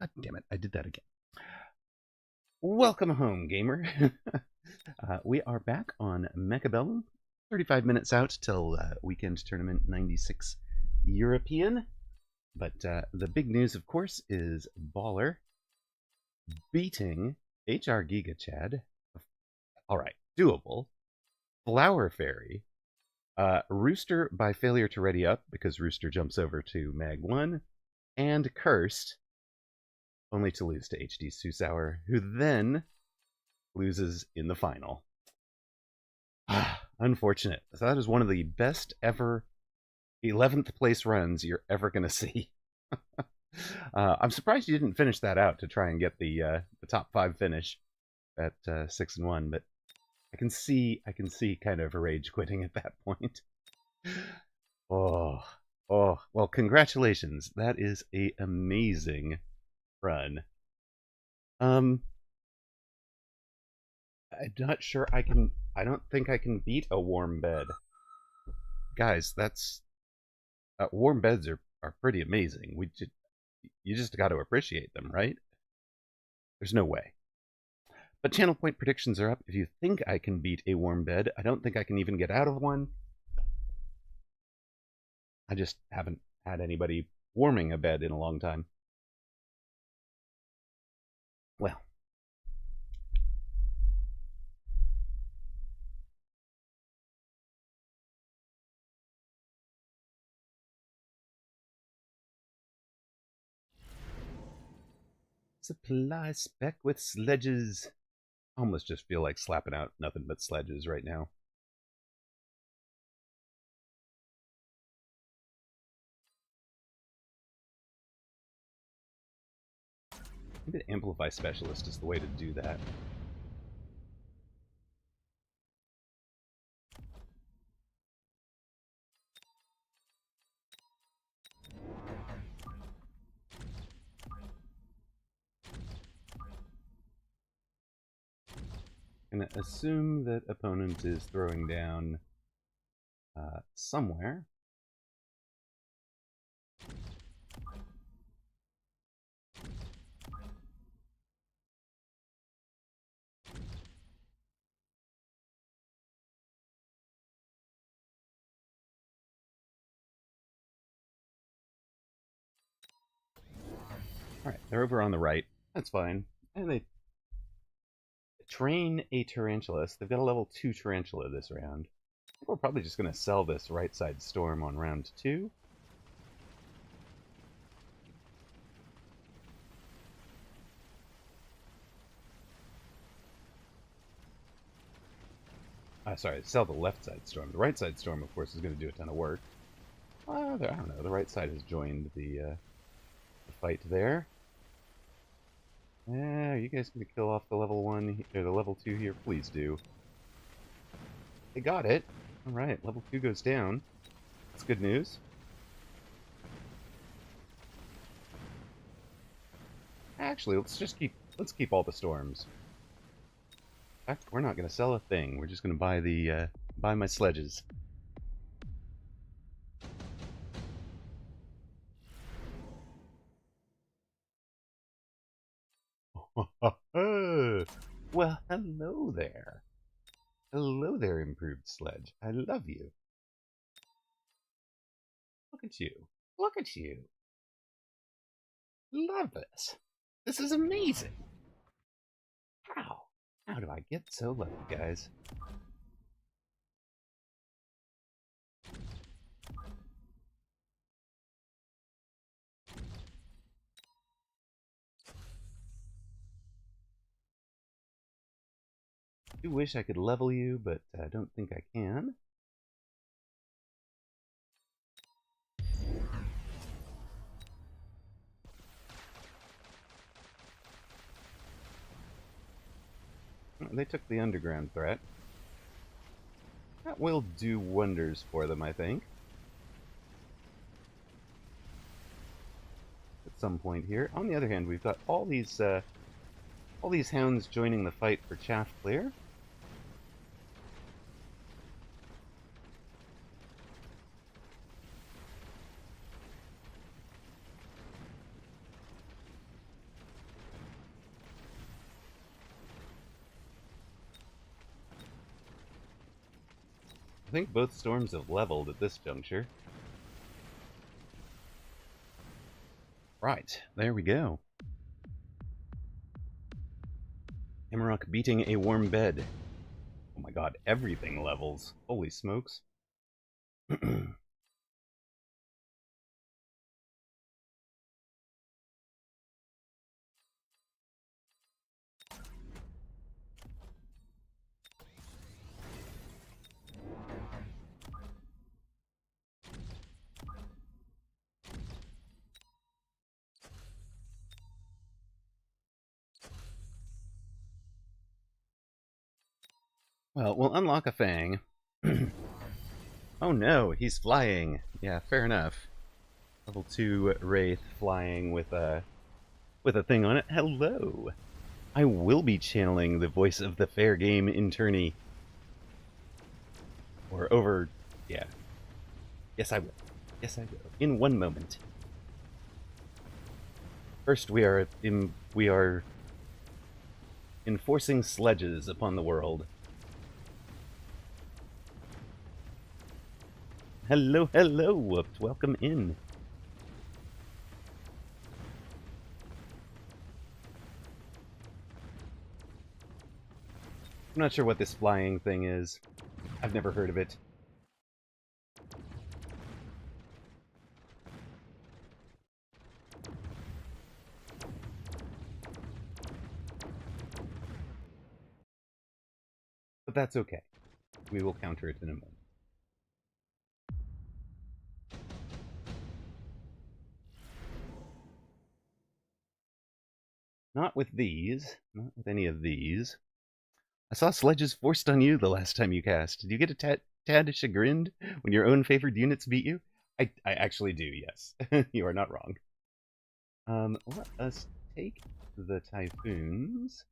God damn it, I did that again. Welcome home, gamer. We are back on Mechabellum. 35 minutes out till weekend tournament 96 European. But the big news, of course, is Baller beating HR Giga Chad. All right, doable. Flower Fairy. Rooster by failure to ready up because Rooster jumps over to Mag 1. And Cursed only to lose to HD Susauer, who then loses in the final. Unfortunate. That is one of the best ever 11th place runs you're ever going to see. I'm surprised you didn't finish that out to try and get the top 5 finish at 6-1, but I can see kind of a rage quitting at that point. Oh, well, congratulations. That is a amazing run. I'm not sure I can. I don't think I can beat a warm bed, guys. That's warm beds are pretty amazing. You just got to appreciate them, right? There's no way. But channel point predictions are up. If you think I can beat a warm bed, I don't think I can even get out of one. I just haven't had anybody warming a bed in a long time. Well, supply spec with sledges. I almost just feel like slapping out nothing but sledges right now. Maybe the Amplify Specialist is the way to do that. I'm going to assume that opponent is throwing down somewhere. Alright, they're over on the right. That's fine. And they train a Tarantula. So they've got a level 2 Tarantula this round. We're probably just going to sell this right side Storm on round 2. Sorry, sell the left side Storm. The right side Storm, of course, is going to do a ton of work. I don't know. The right side has joined the fight there. Yeah, are you guys going to kill off the level 1 or the level 2 here? Please do. They got it. All right, level 2 goes down. That's good news. Actually, let's keep all the storms. In fact, we're not going to sell a thing. We're just going to buy the buy my sledges. Well, hello there. Hello there, improved sledge. I love you. Look at you. Look at you. Love this. This is amazing. How? How do I get so lucky, guys? I do wish I could level you, but I don't think I can. They took the underground threat. That will do wonders for them, I think. At some point here. On the other hand, we've got all these hounds joining the fight for Chaff Clear. I think both storms have leveled at this juncture. Right, there we go. Hammerrock beating a warm bed. Oh my god, everything levels. Holy smokes. Well, we'll unlock a Fang. Oh no, he's flying. Yeah, fair enough. Level 2 Wraith flying with a thing on it. Hello! I will be channeling the voice of the fair game in Tourney. Or over... yeah. Yes, I will. Yes, I will. In one moment. First, we are enforcing sledges upon the world. Hello, hello, Whooped. Welcome in. I'm not sure what this flying thing is. I've never heard of it. But that's okay. We will counter it in a moment. Not with these. Not with any of these. I saw sledges forced on you the last time you cast. Did you get a tad chagrined when your own favored units beat you? I actually do, yes. You are not wrong. Let us take the Typhoons.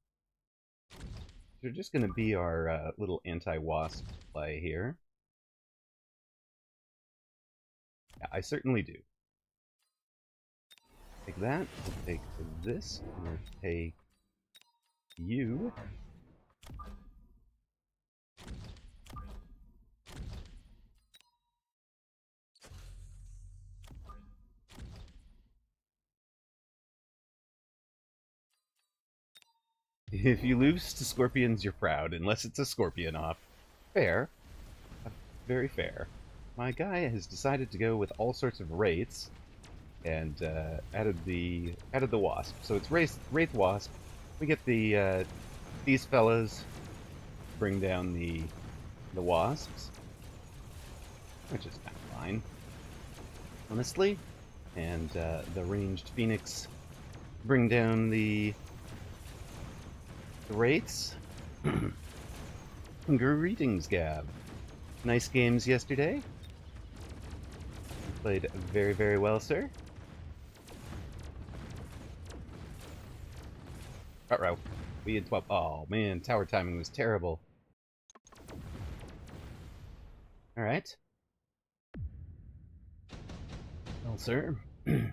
They're just going to be our little anti-wasp play here. Yeah, I certainly do. Take that. We'll take this. We'll take you. If you lose to scorpions, you're proud, unless it's a scorpion off. Fair. Very fair. My guy has decided to go with all sorts of wraiths, and added the wasp. So it's wraith wasp. We get the these fellas bring down the wasps, which is kind of fine, honestly. And the ranged phoenix bring down the wraiths. Greetings, Gab. Nice games yesterday. Played very, very well, sir. Uh-oh. We had 12. Oh, man. Tower timing was terrible. Alright. Well, sir. And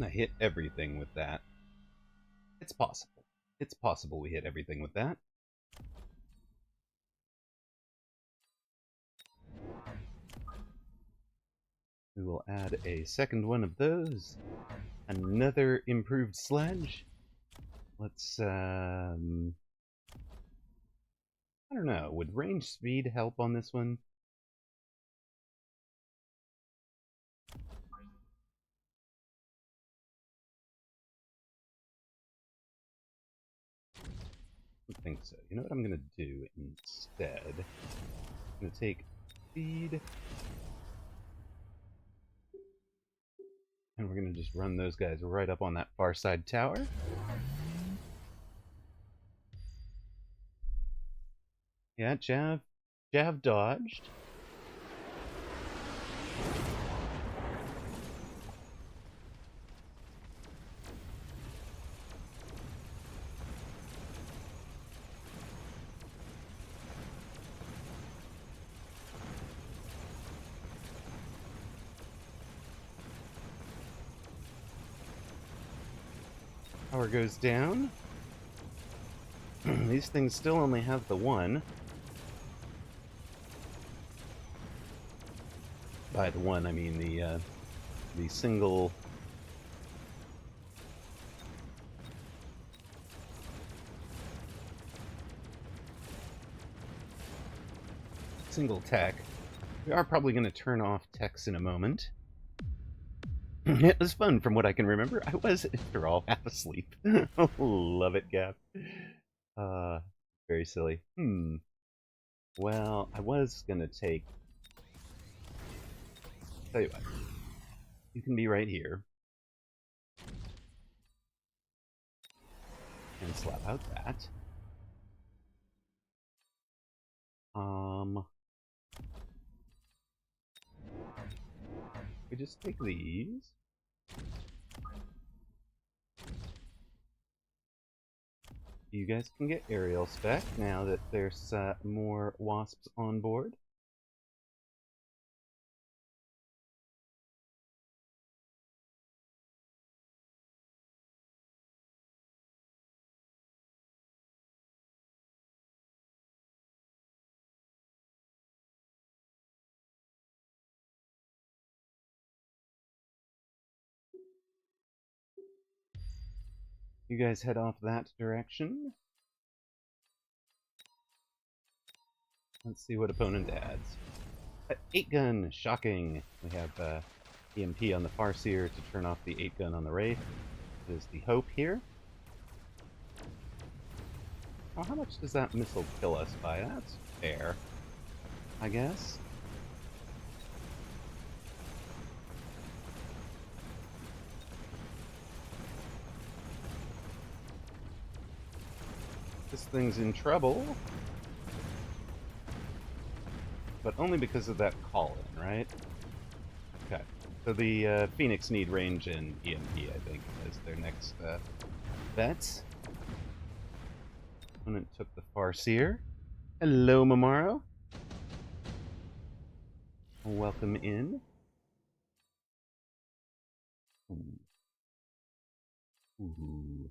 I hit everything with that. It's possible. It's possible we hit everything with that. We will add a second one of those. Another improved sledge. Let's, I don't know. Would range speed help on this one? I don't think so. You know what I'm going to do instead? I'm going to take speed. And we're going to just run those guys right up on that far side tower. Yeah, Jav dodged. Power goes down. These things still only have the one. By the one, I mean the single tech. We are probably going to turn off techs in a moment. It was fun from what I can remember. I was, after all, half asleep. Love it, Gap. Very silly. Well, I was going to take... Tell you what. You can be right here. And slap out that. We just take these. You guys can get aerial spec now that there's more wasps on board. You guys head off that direction. Let's see what opponent adds. 8-gun, shocking. We have EMP on the Farseer to turn off the 8-gun on the Wraith. There's the Hope here. Oh, how much does that missile kill us by? That's fair, I guess. This thing's in trouble. But only because of that call-in, right? Okay. So the Phoenix need range and EMP, I think, as their next bets. Opponent took the Farseer. Hello, Mamaro. Welcome in. Ooh.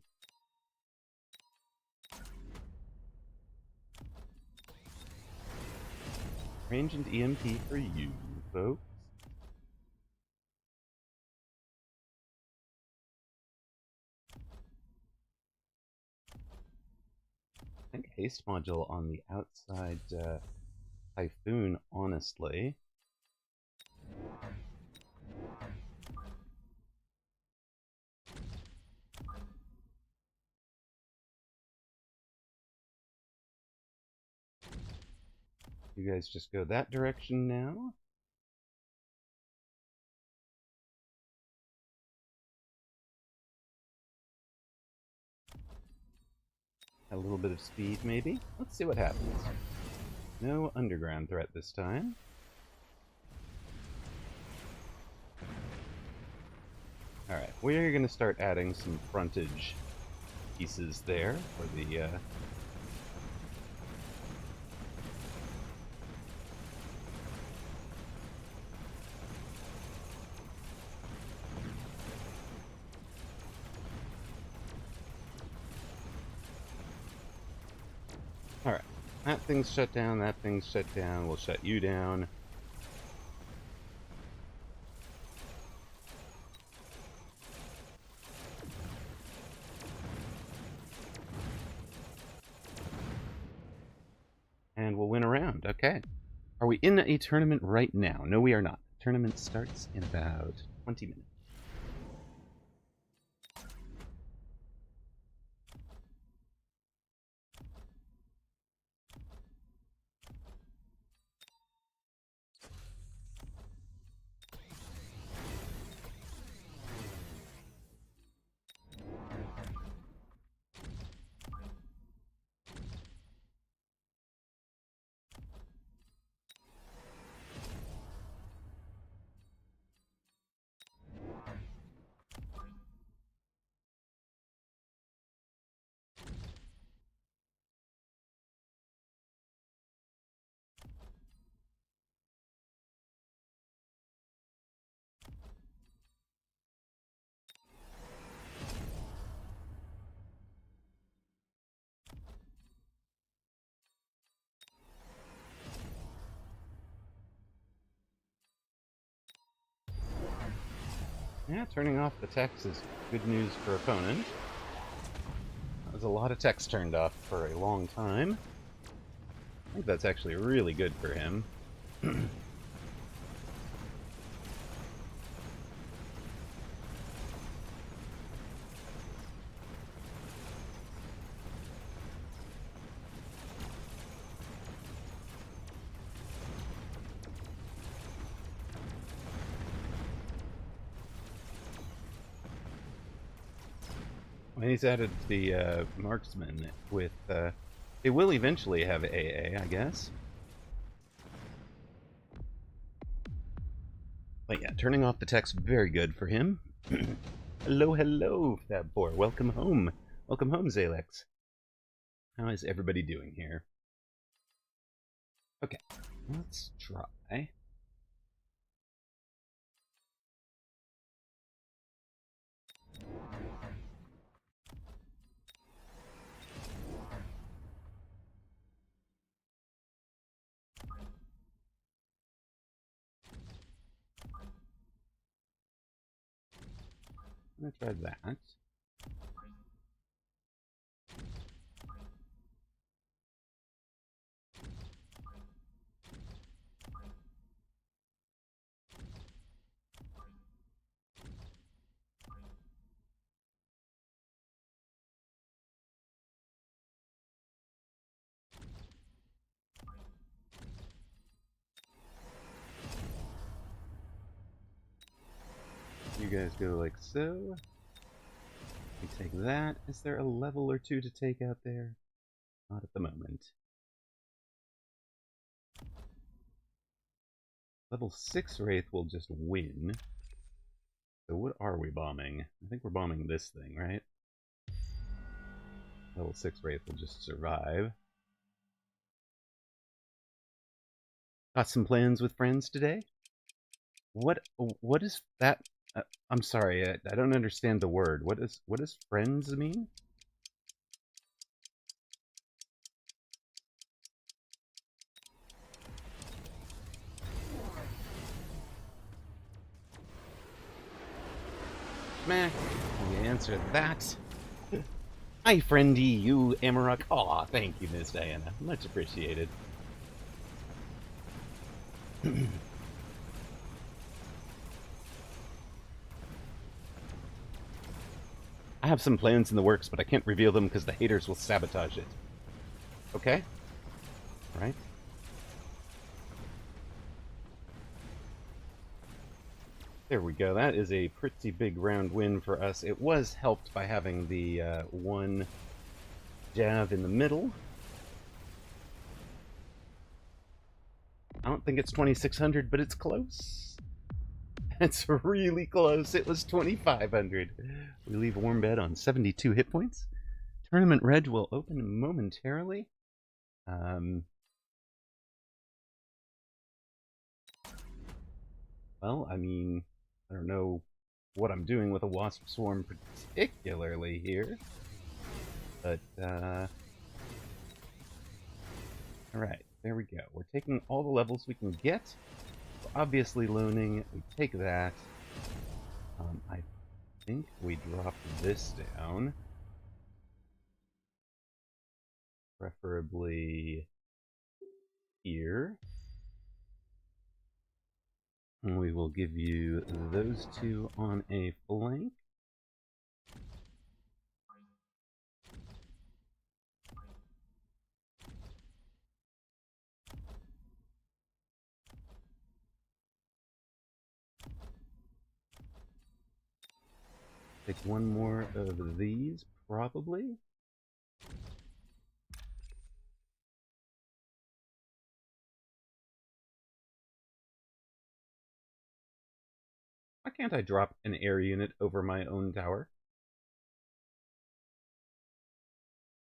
Range and EMP for you, folks. I think haste module on the outside Typhoon, honestly. You guys just go that direction now. A little bit of speed, maybe? Let's see what happens. No underground threat this time. Alright, we're going to start adding some frontage pieces there for the... Alright, that thing's shut down, that thing's shut down, we'll shut you down. And we'll win a round, okay. Are we in a tournament right now? No, we are not. Tournament starts in about 20 minutes. Yeah, turning off the text is good news for opponent. There's a lot of text turned off for a long time. I think that's actually really good for him. When he's added the marksman with, they will eventually have AA, I guess. But yeah, turning off the text, very good for him. Hello, hello, Fab Boar. Welcome home. Welcome home, Zalex. How is everybody doing here? Okay, let's try. I'm gonna try that. You guys go like so. We take that. Is there a level or two to take out there? Not at the moment. Level 6 Wraith will just win. So what are we bombing? I think we're bombing this thing, right? Level 6 Wraith will just survive. Got some plans with friends today? What is that? I'm sorry, I don't understand the word. What does friends mean? Meh. We answer that. Hi, friendy, you, Amarok. Aw, thank you, Miss Diana. Much appreciated. I have some plans in the works, but I can't reveal them because the haters will sabotage it. Okay? Right? There we go. That is a pretty big round win for us. It was helped by having the one Jav in the middle. I don't think it's 2,600, but it's close. It's really close. It was 2,500. We leave Warm Bed on 72 hit points. Tournament Reg will open momentarily. Well, I mean, I don't know what I'm doing with a Wasp Swarm particularly here. But, alright, there we go. We're taking all the levels we can get. We're obviously loaning. We take that. I think we drop this down. Preferably here. And we will give you those two on a flank. Take one more of these, probably. Why can't I drop an air unit over my own tower?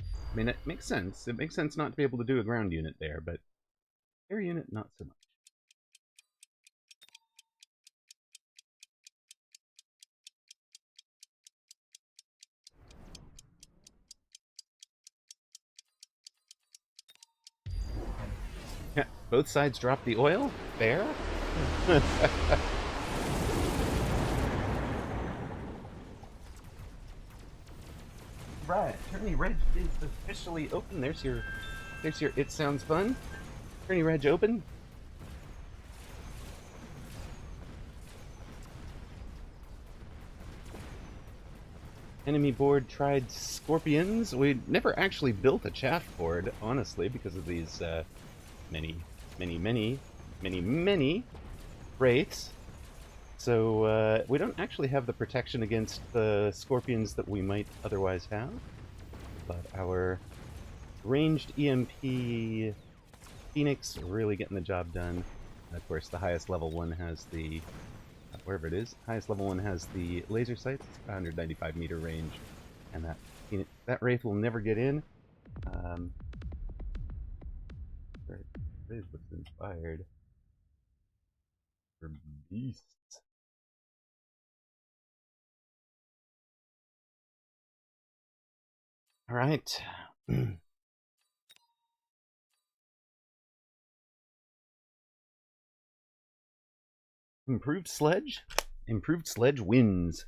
I mean, it makes sense. It makes sense not to be able to do a ground unit there, but air unit, not so much. Yeah, both sides drop the oil? Fair? Tourney Reg is officially open. There's your It Sounds Fun. Tourney Reg open. Enemy board tried scorpions. We never actually built a chaff board, honestly, because of these many wraiths. So we don't actually have the protection against the scorpions that we might otherwise have. But our ranged EMP Phoenix really getting the job done. And of course, the highest level one has the wherever it is. Highest level one has the laser sights. It's 195 meter range, and that wraith will never get in. Where is what's inspired for beasts? All right. Improved Sledge? Improved Sledge wins.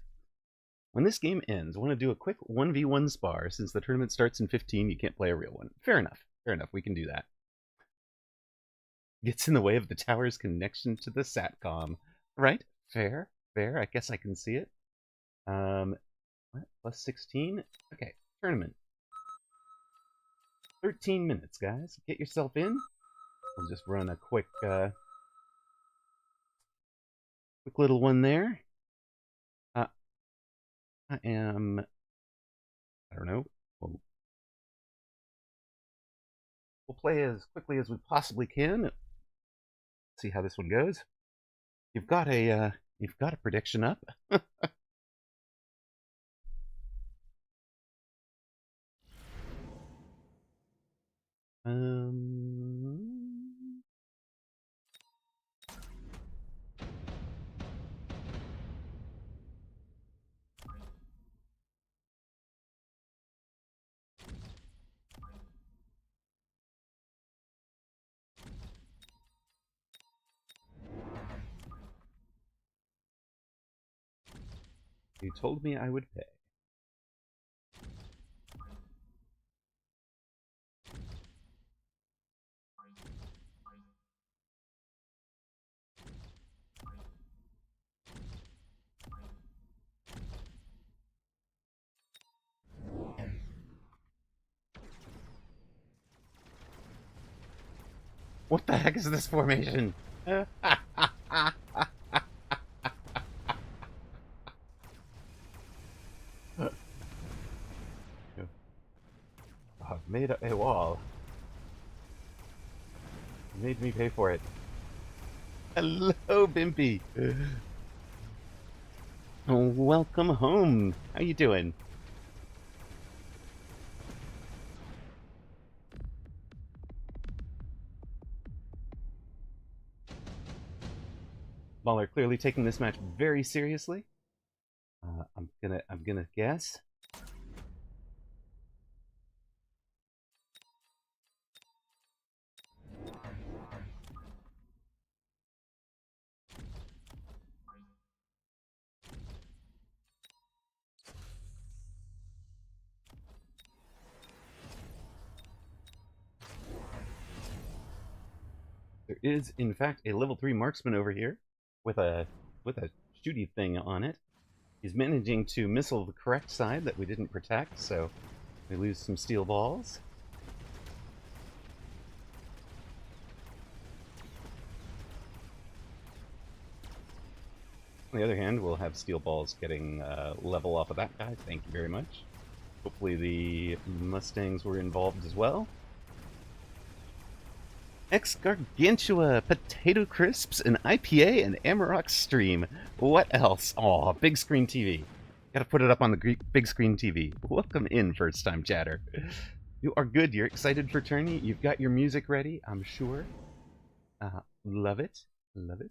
When this game ends, I want to do a quick 1v1 spar. Since the tournament starts in 15, you can't play a real one. Fair enough. Fair enough. We can do that. Gets in the way of the tower's connection to the SATCOM. Right? Fair. Fair. I guess I can see it. What? Plus 16? Okay. Tournament. 13 minutes, guys. Get yourself in. We'll just run a quick little one there. I don't know. We'll play as quickly as we possibly can. See how this one goes. You've got a prediction up. You told me I would pay. What the heck is this formation? I've made a wall. You made me pay for it. Hello, Bimpy. Oh, welcome home. How you doing? Baller clearly taking this match very seriously. I'm gonna guess. There is, in fact, a level 3 marksman over here with a shooty thing on it. He's managing to missile the correct side that we didn't protect, so we lose some steel balls. On the other hand, we'll have steel balls getting level off of that guy. Thank you very much. Hopefully the Mustangs were involved as well. Ex Gargantua, potato crisps, an IPA, and Amarok stream. What else? Aw, big screen TV. Gotta put it up on the big screen TV. Welcome in, first time chatter. You are good. You're excited for Tourney. You've got your music ready, I'm sure. Love it. Love it.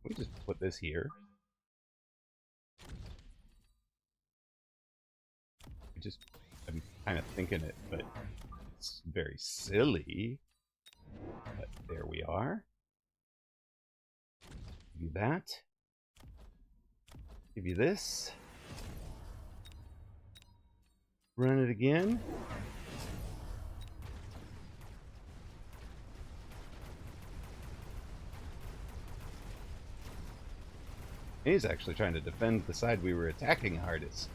We just put this here. I'm kind of thinking it, but it's very silly. But there we are. Give you that. Give you this. Run it again. He's actually trying to defend the side we were attacking hardest.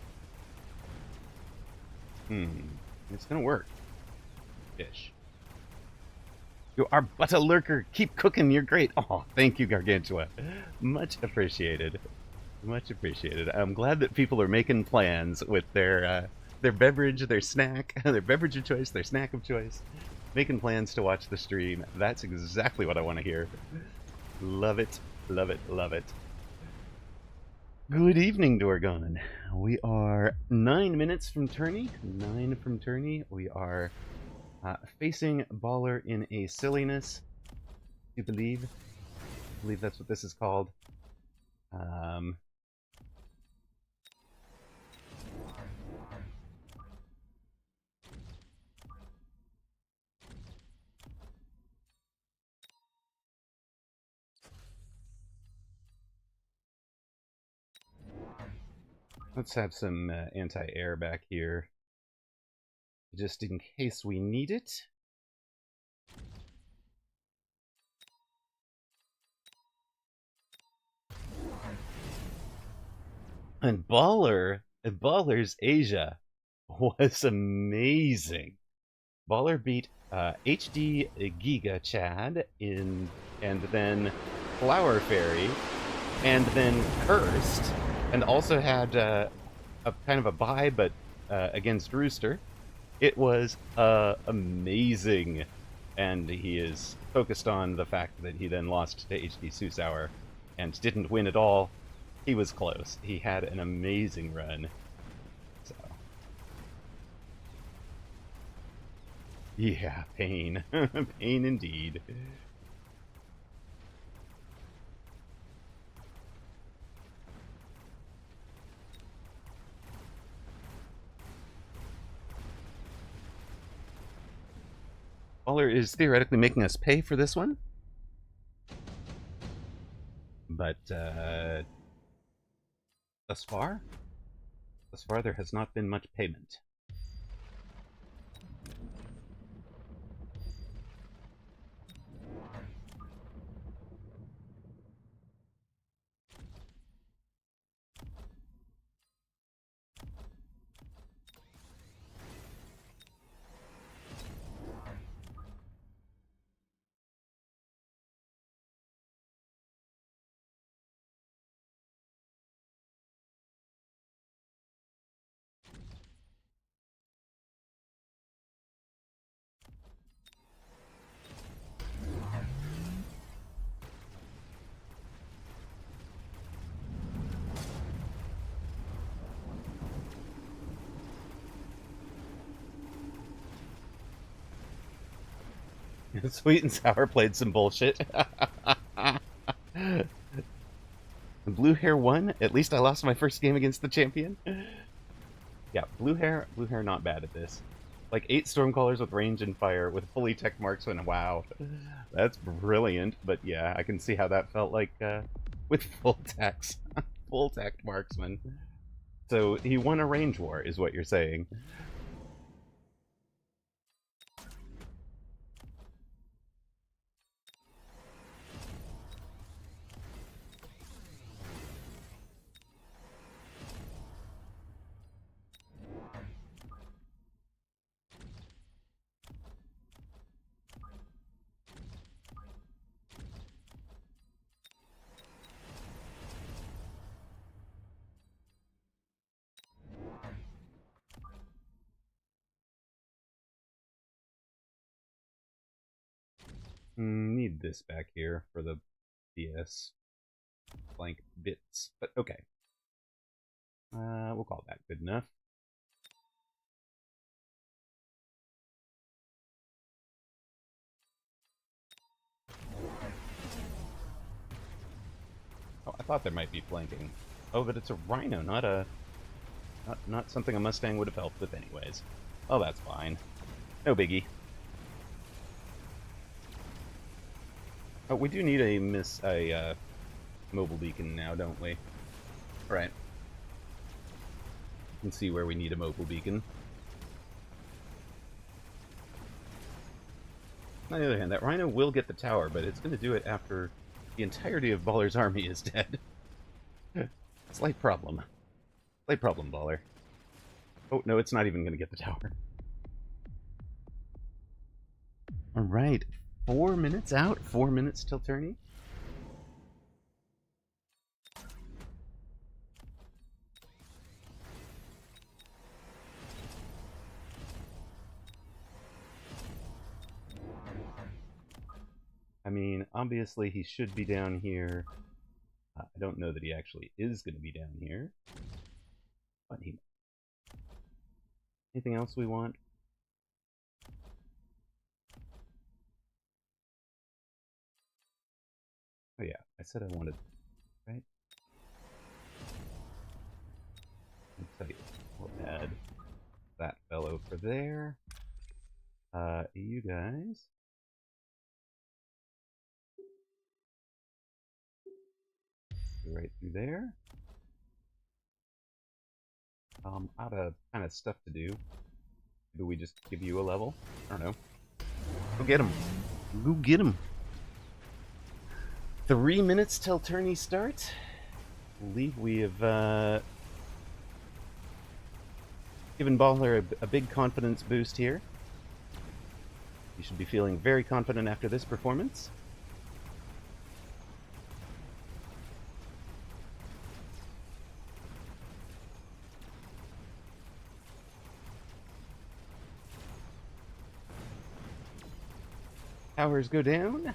It's gonna work. Fish. You are but a lurker. Keep cooking. You're great. Oh, thank you, Gargantua. Much appreciated. Much appreciated. I'm glad that people are making plans with their beverage, their snack, their beverage of choice, their snack of choice. Making plans to watch the stream. That's exactly what I want to hear. Love it. Love it. Love it. Good evening, Dorgon. We are 9 minutes from Tourney. 9 from Tourney. We are facing Baller in a silliness. Do you believe? I believe that's what this is called. Let's have some anti-air back here, just in case we need it. And Baller's Asia was amazing. Baller beat HD Giga Chad and then Flower Fairy, and then Cursed, and also had a kind of a bye, but against Rooster. It was amazing, and he is focused on the fact that he then lost to HD Susauer and didn't win at all. He was close. He had an amazing run. So, yeah, pain. Pain indeed. Waller is theoretically making us pay for this one. But, thus far, there has not been much payment. Sweet and Sour played some bullshit. Blue Hair won. At least I lost my first game against the champion. Yeah, Blue Hair not bad at this. Like 8 Stormcallers with range and fire with fully tech marksman. Wow, that's brilliant. But yeah, I can see how that felt like with full techs, full tech marksman. So he won a range war, is what you're saying. Need this back here for the BS blank bits, but okay. We'll call that good enough. Oh, I thought there might be flanking. Oh, but it's a Rhino, not something a Mustang would have helped with anyways. Oh, that's fine. No biggie. Oh, we do need a mobile beacon now, don't we? Right. You can see where we need a mobile beacon. On the other hand, that Rhino will get the tower, but it's going to do it after the entirety of Baller's army is dead. Slight problem. Slight problem, Baller. Oh, no, it's not even going to get the tower. All right. 4 minutes out. 4 minutes till tourney. I mean, obviously he should be down here. I don't know that he actually is going to be down here. But he... Anything else we want? Oh yeah, I said I wanted... Right? I'll tell you. We'll add that fellow for there. You guys... right through there. Out of kind of stuff to do. Maybe we just give you a level? I don't know. Go get him. Go get him. 3 minutes till tourney starts. I believe we have given Baller a big confidence boost here. You should be feeling very confident after this performance. Towers go down.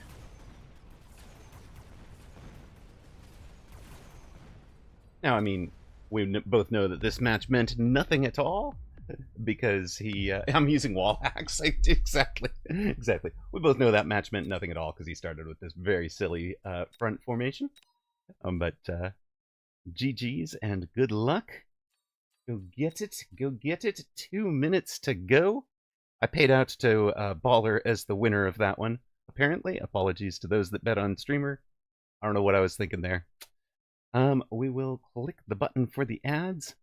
Now, I mean, we both know that this match meant nothing at all because he. I'm using wall hacks. Exactly. Exactly. We both know that match meant nothing at all because he started with this very silly front formation. But GG's and good luck. Go get it. Go get it. 2 minutes to go. I paid out to Baller as the winner of that one, apparently. Apologies to those that bet on Streamer. I don't know what I was thinking there. We will click the button for the ads.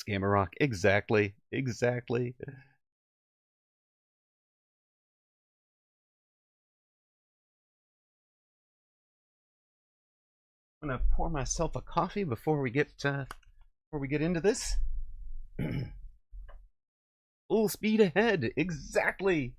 Scammer Rock, exactly, exactly. I'm gonna pour myself a coffee before we get into this. Full speed ahead, exactly.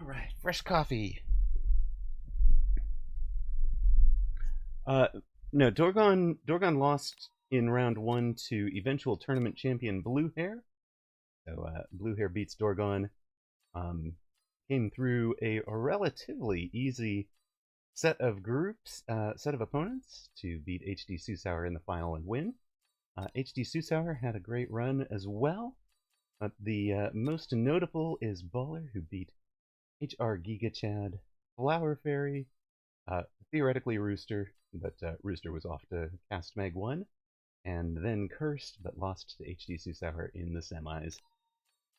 All right, fresh coffee. No, Dorgon lost in round 1 to eventual tournament champion Blue Hair. So Blue Hair beats Dorgon. Came through a relatively easy set of opponents to beat HD Susauer in the final and win. HD Susauer had a great run as well. The most notable is Baller, who beat HR Giga Chad, Flower Fairy, theoretically Rooster, but Rooster was off to Cast Meg 1, and then Cursed, but lost to HD Susauer in the semis.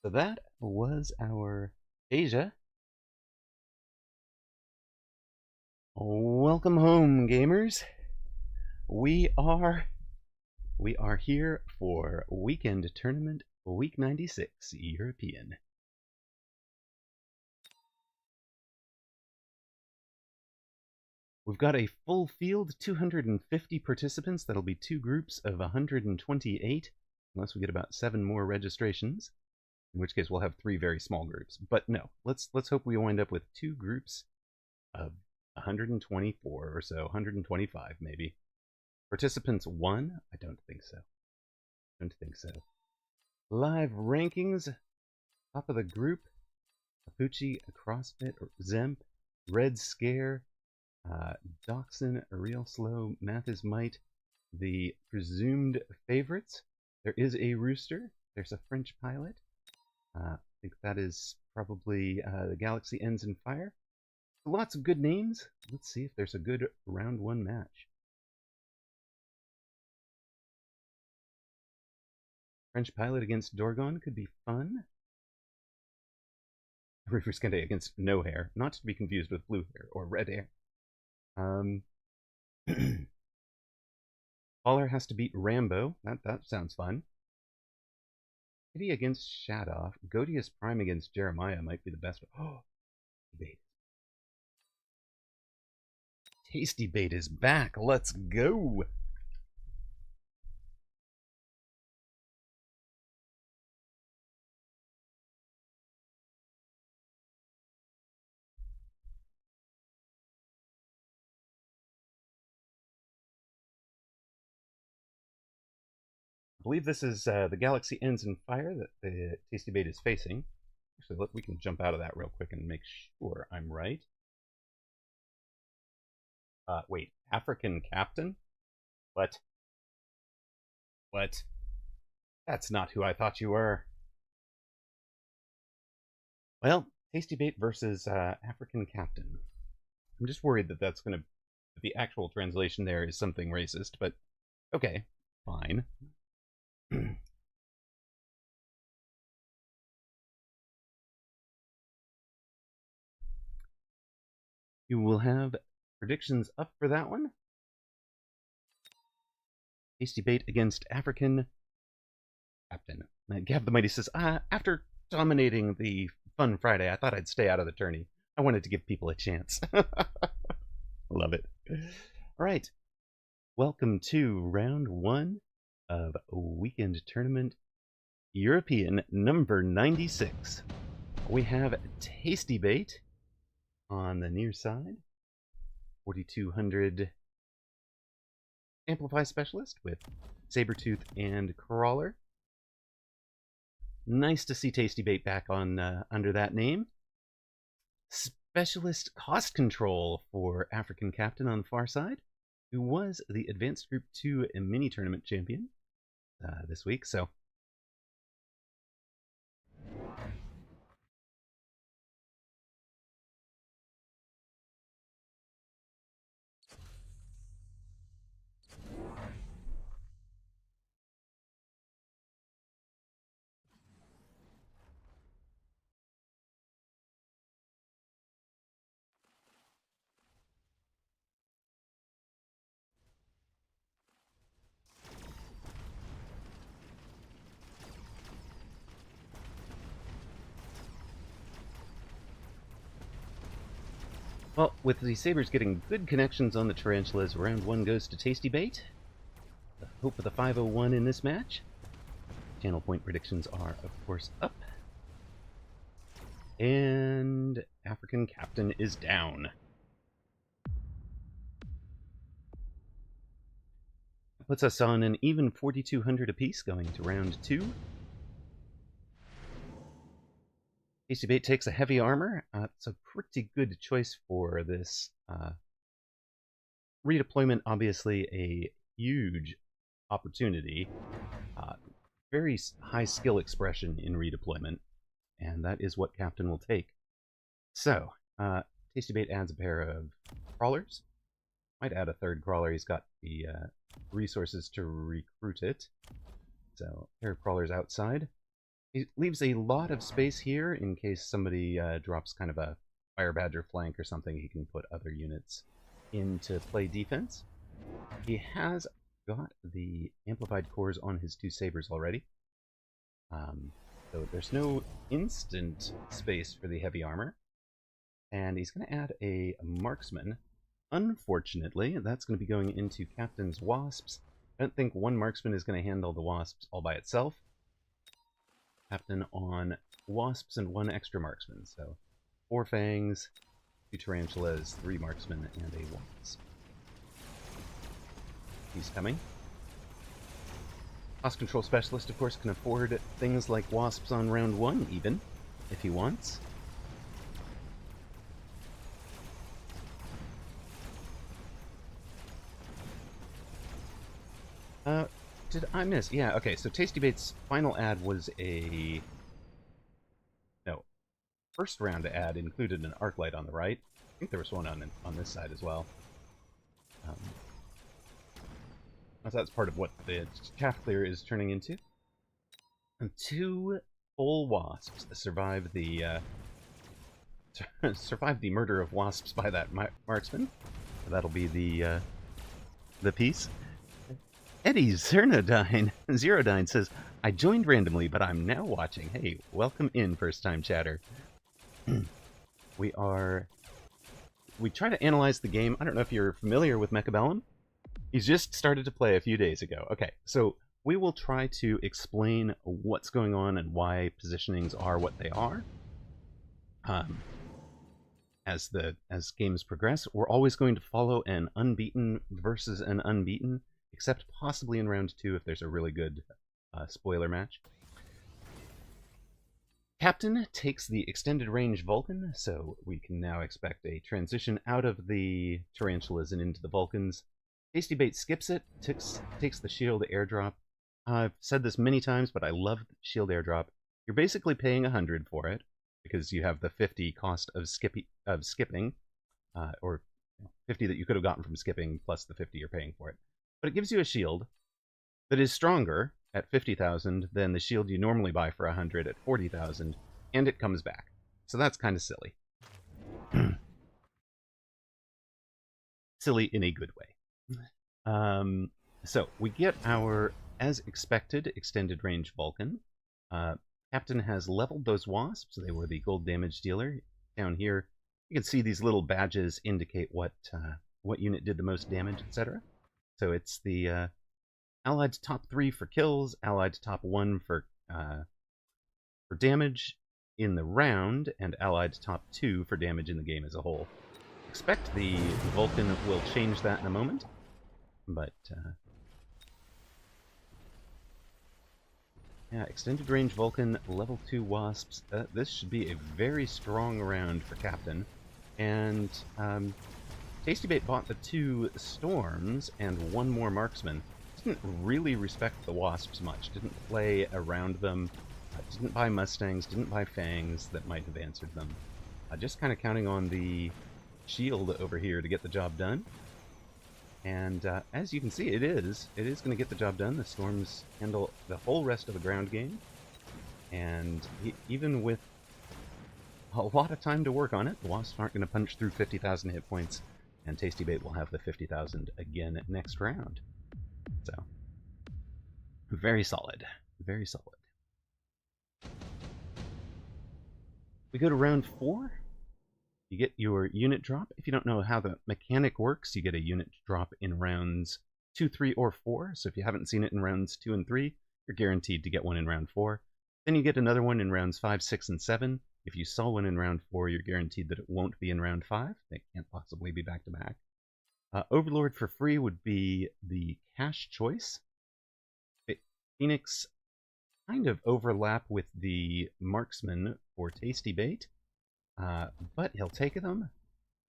So that was our Asia. Welcome home, gamers. We are here for weekend tournament week 96 European. We've got a full field, 250 participants. That'll be 2 groups of 128, unless we get about 7 more registrations, in which case we'll have 3 very small groups. But no, let's hope we wind up with 2 groups of 124 or so, 125 maybe. Participants 1? I don't think so. Live rankings. Top of the group. Capucci, CrossFit, Zemp, Red Scare, Dachshund, Real Slow, Math is Might, the presumed favorites. There is a Rooster. There's a French Pilot. I think that is probably the Galaxy Ends in Fire. Lots of good names. Let's see if there's a good round one match. French Pilot against Dorgon could be fun. Refrescente against no hair, not to be confused with blue hair or red hair. Caller has to beat Rambo. That sounds fun. Kitty against Shadoff. Godius Prime against Jeremiah might be the best one. Oh, bait. Tasty Bait is back. Let's go. I believe this is the Galaxy Ends in Fire that the Tasty Bait is facing. Actually, look, we can jump out of that real quick and make sure I'm right. Wait, African Captain? What? What? That's not who I thought you were. Well, Tasty Bait versus African Captain. I'm just worried that that's going to... the actual translation there is something racist, but okay, fine. You will have predictions up for that one. Tasty Bait against African Captain. Gav the Mighty says, after dominating the Fun Friday, I thought I'd stay out of the tourney. I wanted to give people a chance. Love it. All right. Welcome to round one of Weekend Tournament European number 96. We have Tasty Bait on the near side. 4200 Amplify Specialist with Sabertooth and Crawler. Nice to see Tasty Bait back on under that name. Specialist Cost Control for African Captain on the far side, who was the Advanced Group 2 mini tournament champion this week. So well, with the Sabres getting good connections on the Tarantulas, round one goes to Tasty Bait. The hope of the 501 in this match. Channel point predictions are, of course, up. And African Captain is down. That puts us on an even 4,200 apiece going to round two. Tasty Bait takes a heavy armor. It's a pretty good choice for this redeployment. Obviously, a huge opportunity. Very high skill expression in redeployment, and that is what Captain will take. So, Tasty Bait adds a pair of crawlers. Might add a third crawler. He's got the resources to recruit it. So, a pair of crawlers outside. He leaves a lot of space here in case somebody drops kind of a Fire Badger flank or something. He can put other units into play defense. He has got the amplified cores on his two sabers already. So there's no instant space for the heavy armor. And he's going to add a marksman. Unfortunately, that's going to be going into Captain's Wasps. I don't think one marksman is going to handle the Wasps all by itself. Captain on Wasps and one extra marksman. So 4 Fangs, 2 Tarantulas, 3 marksmen, and a Wasp. He's coming. Cost control specialist, of course, can afford things like wasps on round 1, even, if he wants. Did I miss? Yeah, okay, so Tasty Bait's final ad was a... No, first round ad included an arc light on the right. I think there was one on this side as well. That's part of what the chaff clear is turning into. And 2 full wasps survive the survive the murder of wasps by that marksman. That'll be the piece. Eddie Zerodine says, I joined randomly, but I'm now watching. Hey, welcome in, first-time chatter. We try to analyze the game. I don't know if you're familiar with Mechabellum. He's just started to play a few days ago. Okay, so we will try to explain what's going on and why positionings are what they are. As games progress, we're always going to follow an unbeaten versus an unbeaten, except possibly in round 2 if there's a really good spoiler match. Captain takes the extended range Vulcan, so we can now expect a transition out of the Tarantulas and into the Vulcans. Tasty Bait skips it, takes the shield airdrop. I've said this many times, but I love the shield airdrop. You're basically paying 100 for it, because you have the 50 cost of skipping, or 50 that you could have gotten from skipping, plus the 50 you're paying for it. But it gives you a shield that is stronger at 50,000 than the shield you normally buy for 100 at 40,000, and it comes back. So that's kind of silly. Silly in a good way. So we get our, as expected, extended range Vulcan. Captain has leveled those wasps. They were the gold damage dealer. Down here, you can see these little badges indicate what unit did the most damage, etc. So it's the allied top 3 for kills, allied top 1 for damage in the round, and allied top 2 for damage in the game as a whole. Expect the Vulcan will change that in a moment, but yeah, extended range Vulcan, level 2 wasps. This should be a very strong round for Captain. And Tasty Bait bought the 2 storms and 1 more marksman. Didn't really respect the wasps much. Didn't play around them. Didn't buy mustangs. Didn't buy fangs that might have answered them. Just kind of counting on the shield over here to get the job done. And as you can see, it is going to get the job done. The storms handle the whole rest of the ground game. And even with a lot of time to work on it, the wasps aren't going to punch through 50,000 hit points. And Tasty Bait will have the 50,000 again next round. So, very solid. Very solid. We go to round 4. You get your unit drop. If you don't know how the mechanic works, you get a unit drop in rounds 2, 3, or 4. So if you haven't seen it in rounds 2 and 3, you're guaranteed to get one in round 4. Then you get another one in rounds 5, 6, and 7. If you saw one in round 4, you're guaranteed that it won't be in round 5. They can't possibly be back-to-back. Overlord for free would be the cash choice. Phoenix kind of overlap with the marksman for Tasty Bait. But he'll take them.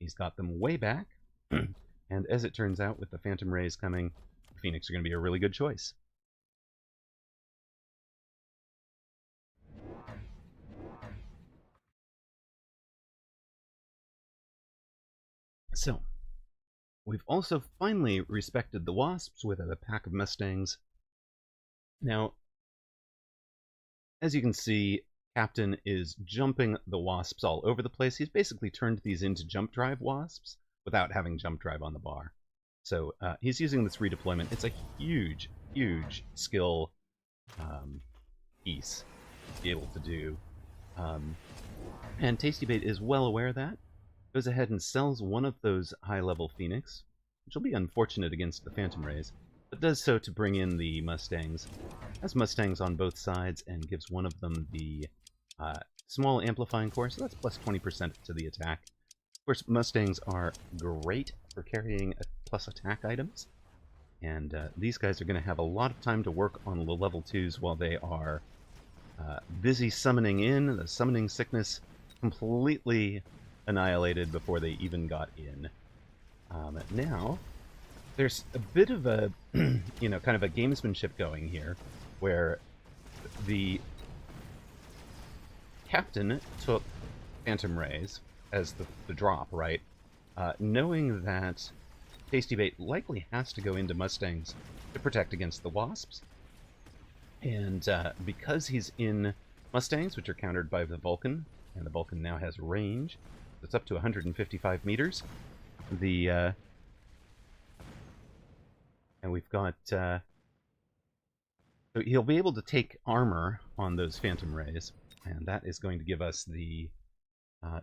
He's got them way back. And as it turns out, with the Phantom Rays coming, Phoenix are going to be a really good choice. So, we've also finally respected the wasps with a pack of mustangs. Now, as you can see, Captain is jumping the wasps all over the place. He's basically turned these into jump drive wasps without having jump drive on the bar. So he's using this redeployment. It's a huge, huge skill piece to be able to do. And Tasty Bait is well aware of that. Goes ahead and sells one of those high-level Phoenix, which will be unfortunate against the Phantom Rays, but does so to bring in the Mustangs. Has Mustangs on both sides and gives one of them the small amplifying core, so that's plus 20% to the attack. Of course, Mustangs are great for carrying plus attack items. And these guys are going to have a lot of time to work on the level 2s while they are busy summoning in. The summoning sickness completely annihilated before they even got in. Now, there's a bit of a, kind of a gamesmanship going here, where the captain took Phantom Rays as the drop, right? Knowing that Tasty Bait likely has to go into Mustangs to protect against the Wasps. And because he's in Mustangs, which are countered by the Vulcan, and the Vulcan now has range, it's up to 155 meters. And we've got... so he'll be able to take armor on those Phantom Rays, and that is going to give us the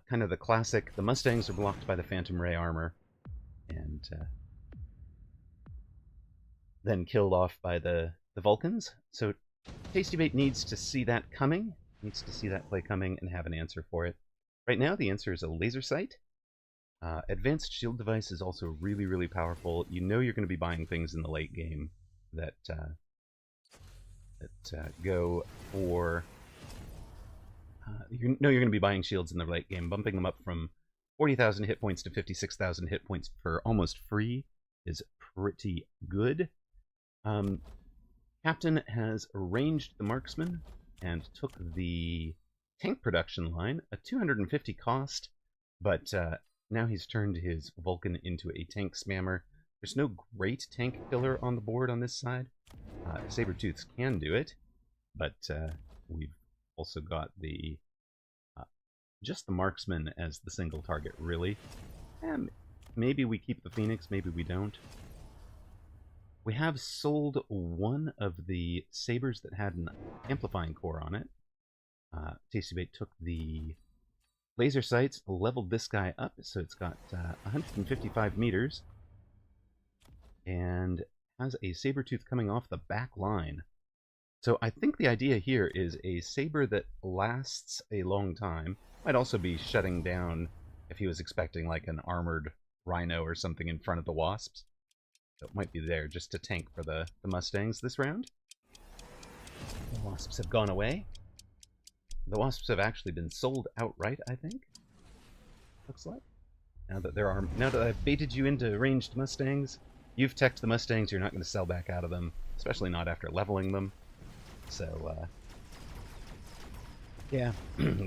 kind of the classic... The Mustangs are blocked by the Phantom Ray armor, and then killed off by the Vulcans. So Tasty Bait needs to see that coming, needs to see that play coming and have an answer for it. Right now, the answer is a laser sight. Advanced shield device is also really, really powerful. You know you're going to be buying things in the late game that go for... you know you're going to be buying shields in the late game. Bumping them up from 40,000 hit points to 56,000 hit points for almost free is pretty good. Captain has arranged the marksman and took the tank production line, a 250 cost, but now he's turned his Vulcan into a tank spammer. There's no great tank killer on the board on this side. Sabertooths can do it, but we've also got the just the marksman as the single target, really. And maybe we keep the Phoenix, maybe we don't. We have sold one of the sabers that had an amplifying core on it. Tasty Bait took the laser sights, leveled this guy up, so it's got 155 meters, and has a Sabertooth coming off the back line. So I think the idea here is a saber that lasts a long time. Might also be shutting down if he was expecting like an armored rhino or something in front of the Wasps. So it might be there just to tank for the Mustangs this round. The Wasps have gone away. The Wasps have actually been sold outright, I think. Looks like. Now that I've baited you into ranged Mustangs, you've teched the Mustangs, you're not going to sell back out of them, especially not after leveling them. So, yeah,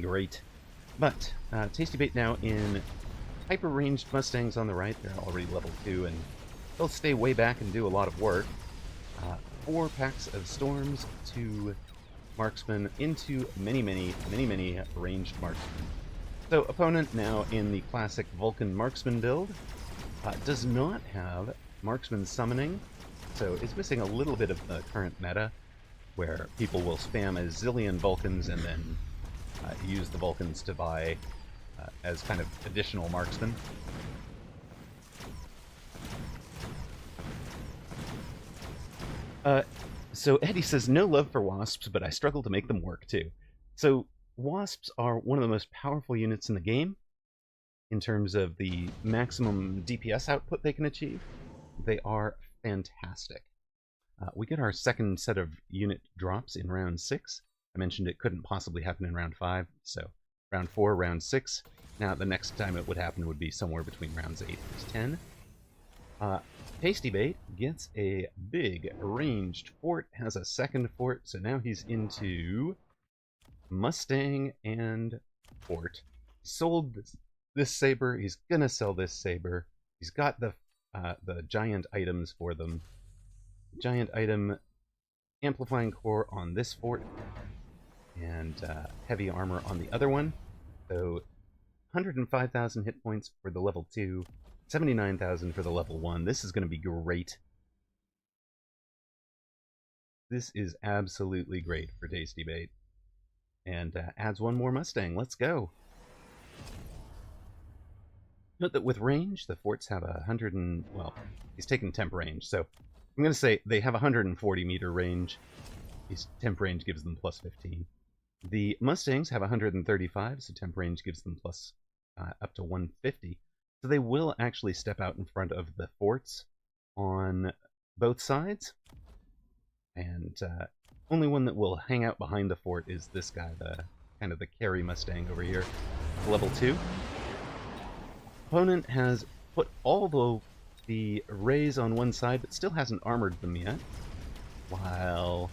great. But, Tasty Bait now in hyper-ranged Mustangs on the right. They're already level 2, and they'll stay way back and do a lot of work. 4 packs of Storms, 2 Marksmen, into many ranged Marksmen. So, opponent now in the classic Vulcan Marksman build does not have Marksman Summoning, so it's missing a little bit of the current meta, where people will spam a zillion Vulcans and then use the Vulcans to buy as kind of additional marksmen. So Eddie says, no love for Wasps, but I struggle to make them work too. So Wasps are one of the most powerful units in the game in terms of the maximum DPS output they can achieve. They are fantastic. We get our second set of unit drops in round 6. I mentioned it couldn't possibly happen in round 5, so round 4, round 6. Now, the next time it would happen would be somewhere between rounds 8 and 10. Tasty Bait gets a big ranged fort, has a second fort, so now he's into Mustang and fort. Sold this saber, he's gonna sell this saber. He's got the giant items for them. Giant item, amplifying core on this fort, and heavy armor on the other one. So 105,000 hit points for the level 2, 79,000 for the level 1. This is going to be great. This is absolutely great for Tasty Bait. And adds one more Mustang. Let's go. Note that with range, the forts have 100 and... well, he's taking temp range, so I'm going to say they have 140 meter range. His temp range gives them plus 15. The Mustangs have 135, so temp range gives them plus up to 150. So they will actually step out in front of the forts on both sides, and only one that will hang out behind the fort is this guy, the kind of the carry Mustang over here, level 2. Opponent has put all the rays on one side, but still hasn't armored them yet, while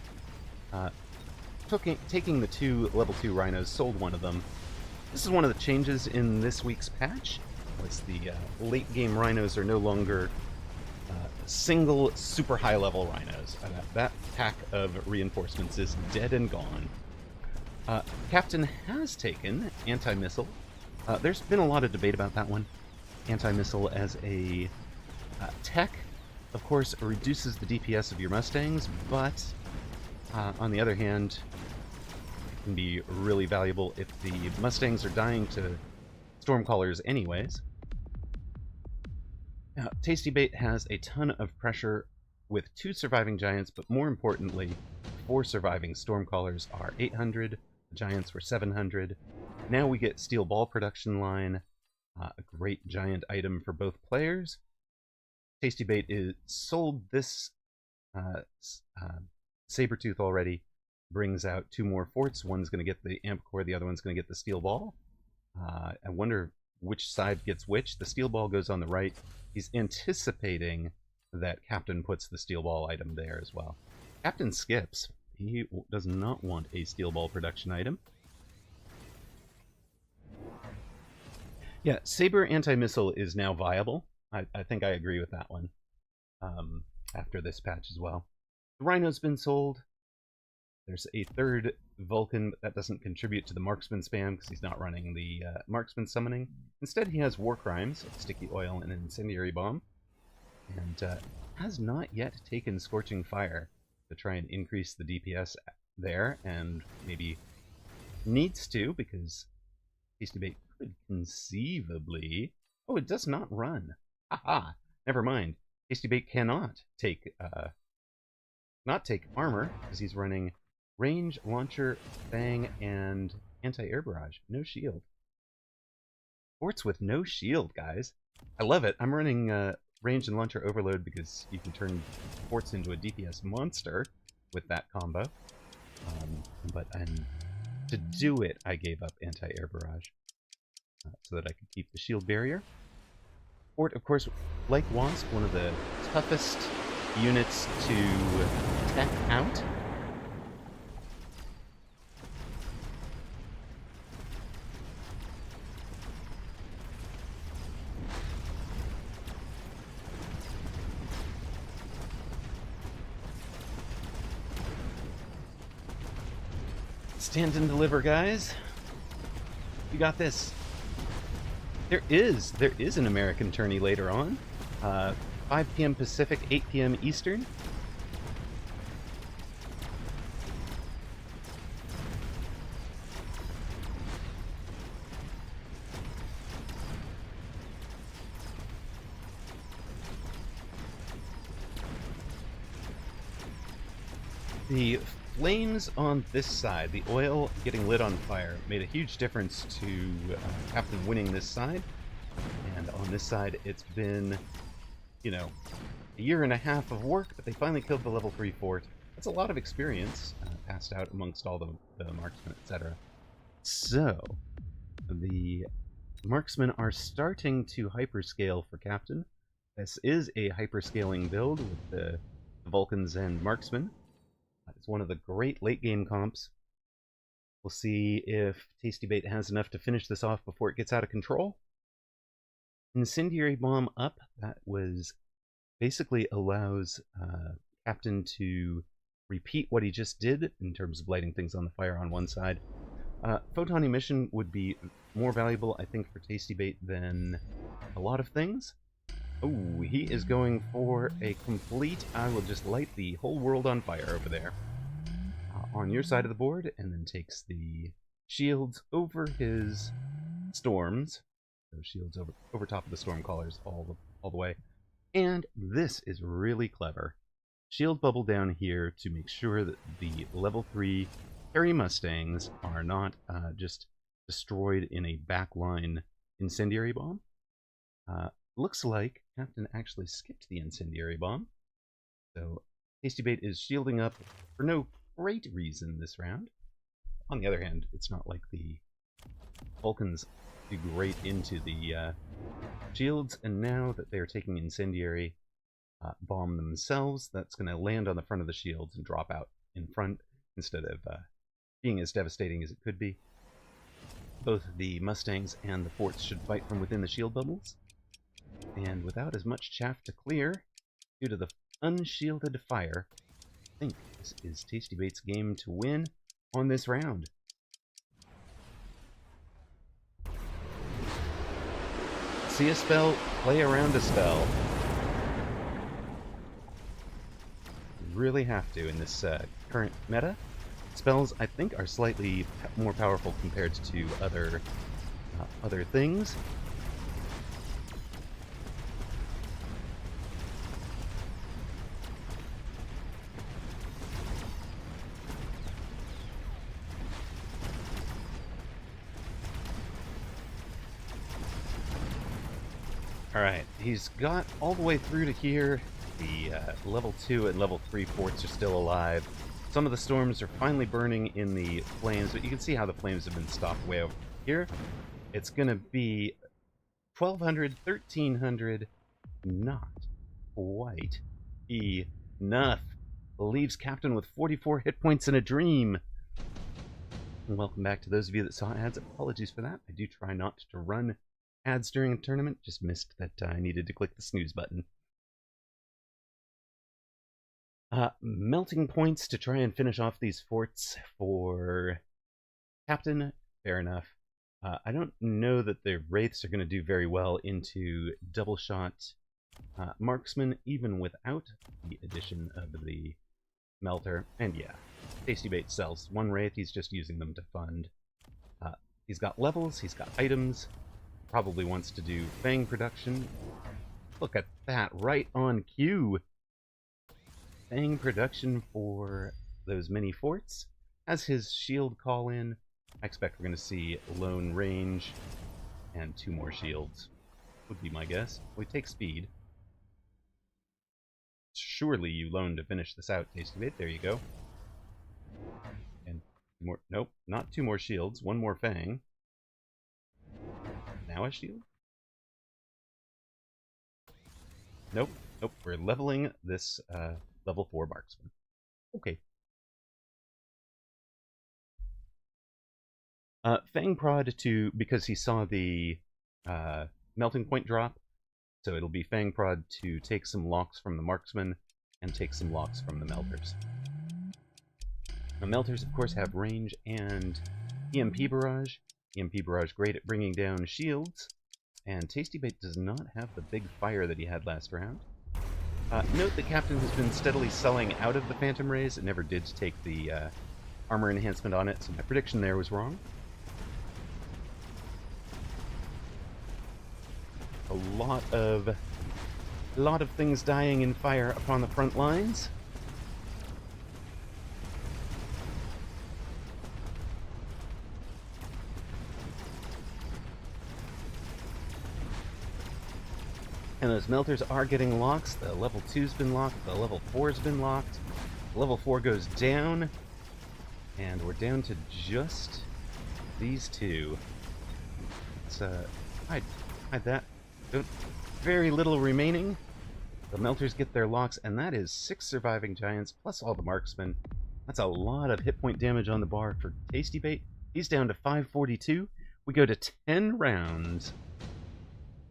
taking the 2 level 2 rhinos, sold one of them. This is one of the changes in this week's patch, was the late game rhinos are no longer single super high level rhinos. That pack of reinforcements is dead and gone. Captain has taken anti-missile. There's been a lot of debate about that one. Anti-missile as a tech, of course, reduces the DPS of your Mustangs, but on the other hand, it can be really valuable if the Mustangs are dying to Stormcallers anyways. Now, Tasty Bait has a ton of pressure with 2 surviving Giants, but more importantly, 4 surviving Stormcallers are 800, the Giants were 700. Now we get Steel Ball Production Line, a great giant item for both players. Tasty Bait is sold this Sabertooth already, brings out 2 more forts. One's going to get the Amp Core, the other one's going to get the Steel Ball. I wonder which side gets which. The Steel Ball goes on the right. He's anticipating that Captain puts the Steel Ball item there as well. Captain skips. He does not want a Steel Ball production item. Yeah, Saber anti-missile is now viable. I think I agree with that one after this patch as well. The Rhino's been sold. There's a 3rd Vulcan, but that doesn't contribute to the Marksman spam because he's not running the Marksman summoning. Instead, he has War Crimes, Sticky Oil, and an Incendiary Bomb, and has not yet taken Scorching Fire to try and increase the DPS there, and maybe needs to, because Tasty Bait could conceivably... Oh, it does not run. Haha! Never mind. Tasty Bait cannot take armor, because he's running range, launcher, bang, and anti-air barrage. No shield. Forts with no shield, guys. I love it. I'm running range and launcher overload because you can turn forts into a DPS monster with that combo. But to do it, I gave up anti-air barrage so that I could keep the shield barrier. Fort, of course, like Wasp, one of the toughest units to tech out. Stand and deliver, guys. You got this. There is an American tourney later on. 5 p.m. Pacific, 8 p.m. Eastern. The flames on this side, the oil getting lit on fire, made a huge difference to Captain winning this side. And on this side, it's been, you know, a year and a half of work, but they finally killed the level 3 fort. That's a lot of experience passed out amongst all the marksmen, etc. So, the marksmen are starting to hyperscale for Captain. This is a hyperscaling build with the Vulcans and marksmen. It's one of the great late-game comps. We'll see if Tasty Bait has enough to finish this off before it gets out of control. Incendiary Bomb up, that was basically allows Captain to repeat what he just did in terms of lighting things on the fire on one side. Photon Emission would be more valuable, I think, for Tasty Bait than a lot of things. Oh, he is going for a complete, I will just light the whole world on fire over there. On your side of the board, and then takes the shields over his storms. So shields over top of the Stormcallers all the way. And this is really clever. Shield bubble down here to make sure that the level 3 Harry Mustangs are not just destroyed in a backline Incendiary Bomb. Looks like Captain actually skipped the Incendiary Bomb. So Tasty Bait is shielding up for no great reason this round. On the other hand, it's not like the Vulcans do great into the shields, and now that they're taking Incendiary Bomb themselves, that's going to land on the front of the shields and drop out in front instead of being as devastating as it could be. Both the Mustangs and the forts should fight from within the shield bubbles, and without as much chaff to clear, due to the unshielded fire, I think this is Tasty Bait's game to win on this round. See a spell, play around a spell. You really have to in this current meta. Spells, I think, are slightly more powerful compared to other things. Alright, he's got all the way through to here. The level 2 and level 3 forts are still alive. Some of the storms are finally burning in the flames, but you can see how the flames have been stopped way over here. It's going to be 1,200, 1,300, not quite enough. Leaves Captain with 44 hit points in a dream. And welcome back to those of you that saw ads. Apologies for that. I do try not to run ads during a tournament. Just missed that I needed to click the snooze button. Melting points to try and finish off these forts for Captain. Fair enough. I don't know that the Wraiths are going to do very well into double shot marksman, even without the addition of the melter. And yeah, Tasty Bait sells one Wraith. He's just using them to fund. He's got levels. He's got items. Probably wants to do Fang production. Look at that, right on cue. Fang production for those mini forts. As his shield call in, I expect we're going to see lone range and 2 more shields, would be my guess. We take speed. Surely you loan to finish this out, Tasty Bait. There you go. And 2 more. Nope, not 2 more shields. 1 more Fang. Now a shield? Nope. Nope. We're leveling this level 4 marksman. Okay. Fang prod because he saw the melting point drop, so it'll be Fang prod to take some locks from the marksman and take some locks from the melters. The melters, of course, have range and EMP barrage. EMP barrage great at bringing down shields, and Tasty Bait does not have the big fire that he had last round. Note the Captain has been steadily selling out of the Phantom Rays. It never did take the armor enhancement on it, so my prediction there was wrong. A lot of things dying in fire upon the front lines. And those melters are getting locks. The level 2's been locked. The level 4's been locked. Level 4 goes down. And we're down to just these 2. It's, hide that. Very little remaining. The melters get their locks, and that is 6 surviving giants, plus all the marksmen. That's a lot of hit point damage on the bar for Tasty Bait. He's down to 542. We go to 10 rounds.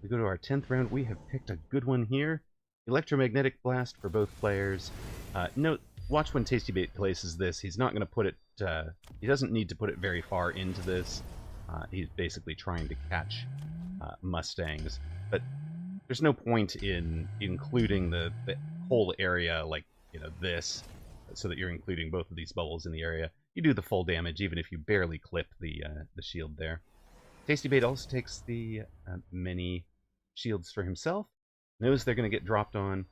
We go to our 10th round. We have picked a good one here. Electromagnetic Blast for both players. Note, watch when Tasty Bait places this. He's not going to put it... he doesn't need to put it very far into this. He's basically trying to catch Mustangs. But there's no point in including the whole area like, you know, this, so that you're including both of these bubbles in the area. You do the full damage even if you barely clip the shield there. Tasty Bait also takes the many shields for himself, knows they're going to get dropped on,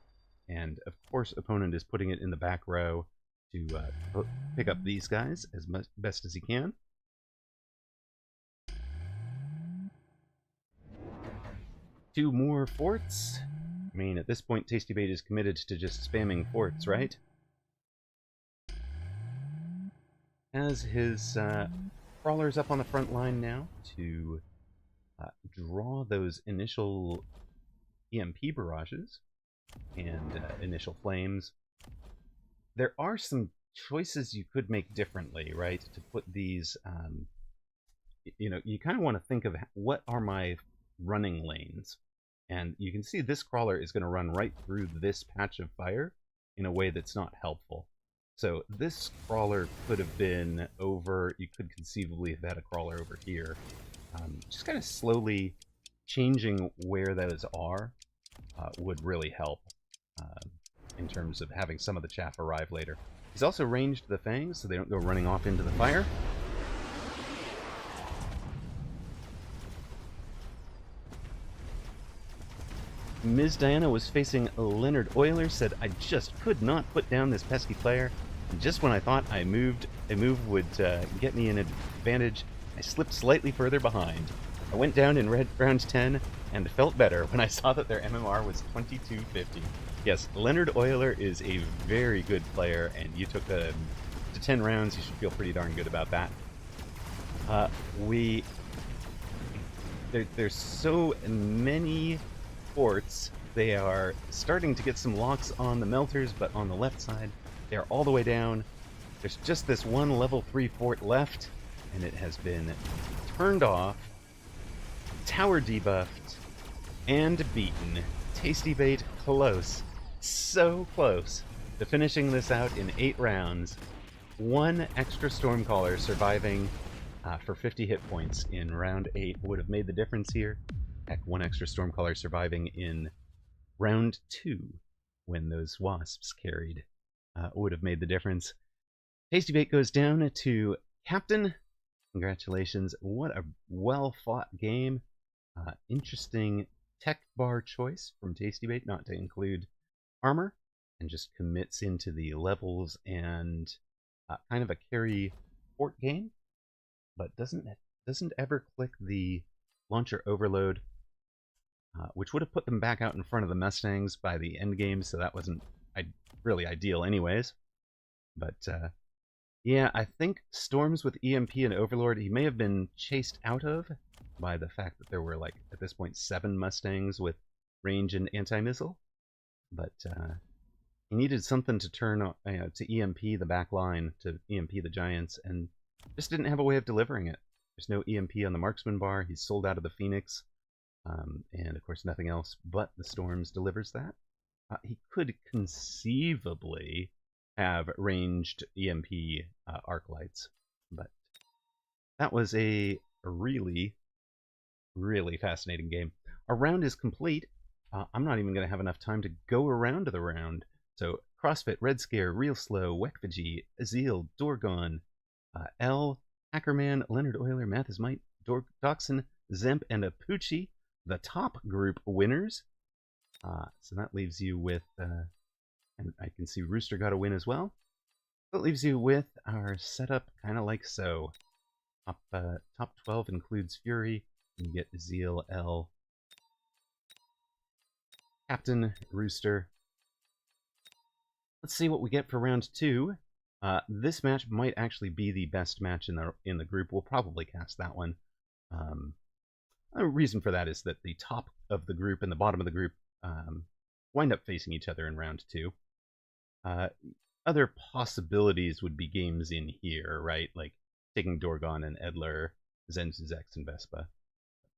and of course opponent is putting it in the back row to pick up these guys as best as he can. Two more forts. I mean, at this point, Tasty Bait is committed to just spamming forts, right? Has his crawlers up on the front line now to draw those initial EMP barrages and initial flames. There are some choices you could make differently, right? To put these, you kind of want to think of what are my running lanes. And you can see this crawler is going to run right through this patch of fire in a way that's not helpful. So this crawler could have been over, you could conceivably have had a crawler over here. Just kind of slowly changing where those are would really help in terms of having some of the chaff arrive later. He's also ranged the fangs so they don't go running off into the fire. Ms. Diana was facing Leonard Euler, said, I just could not put down this pesky player. And just when I thought a move would get me an advantage, I slipped slightly further behind. I went down in round 10 and felt better when I saw that their MMR was 2250. Yes, Leonard Euler is a very good player, and you took to 10 rounds. You should feel pretty darn good about that. There's so many forts. They are starting to get some locks on the melters, but on the left side, they are all the way down. There's just this one level 3 fort left, and it has been turned off, tower debuffed, and beaten. Tasty Bait close. So close to finishing this out in 8 rounds. One extra Stormcaller surviving for 50 hit points in round 8 would have made the difference here. Heck, one extra Stormcaller surviving in round 2 when those wasps carried would have made the difference. Tasty Bait goes down to Captain. Congratulations. What a well-fought game. Interesting tech bar choice from Tasty Bait not to include armor, and just commits into the levels and kind of a carry fort game, but doesn't ever click the launcher overload, which would have put them back out in front of the Mustangs by the end game, so that wasn't really ideal anyways. But yeah, I think Storms with EMP and Overlord, he may have been chased out of by the fact that there were, like, at this point, 7 Mustangs with range and anti-missile. But he needed something to turn to EMP the back line, to EMP the Giants, and just didn't have a way of delivering it. There's no EMP on the Marksman bar. He's sold out of the Phoenix, and of course nothing else but the Storms delivers that. He could conceivably have ranged EMP arc lights, but that was a really, really fascinating game. Our round is complete. I'm not even going to have enough time to go around to the round. So, CrossFit, Red Scare, Real Slow, Wekfaji, Azil, Dorgon, L, Hackerman, Leonard Euler, Mathesmite, Doxon, Zemp, and Apucci, the top group winners. So that leaves you with, and I can see Rooster got a win as well. That leaves you with our setup kind of like so. Top 12 includes Fury. You get Zeal, L, Captain, Rooster. Let's see what we get for round 2. This match might actually be the best match in the group. We'll probably cast that one. The reason for that is that the top of the group and the bottom of the group wind up facing each other in round 2. Other possibilities would be games in here, right? Like taking Dorgon and Edler, Zenzuzex and Vespa.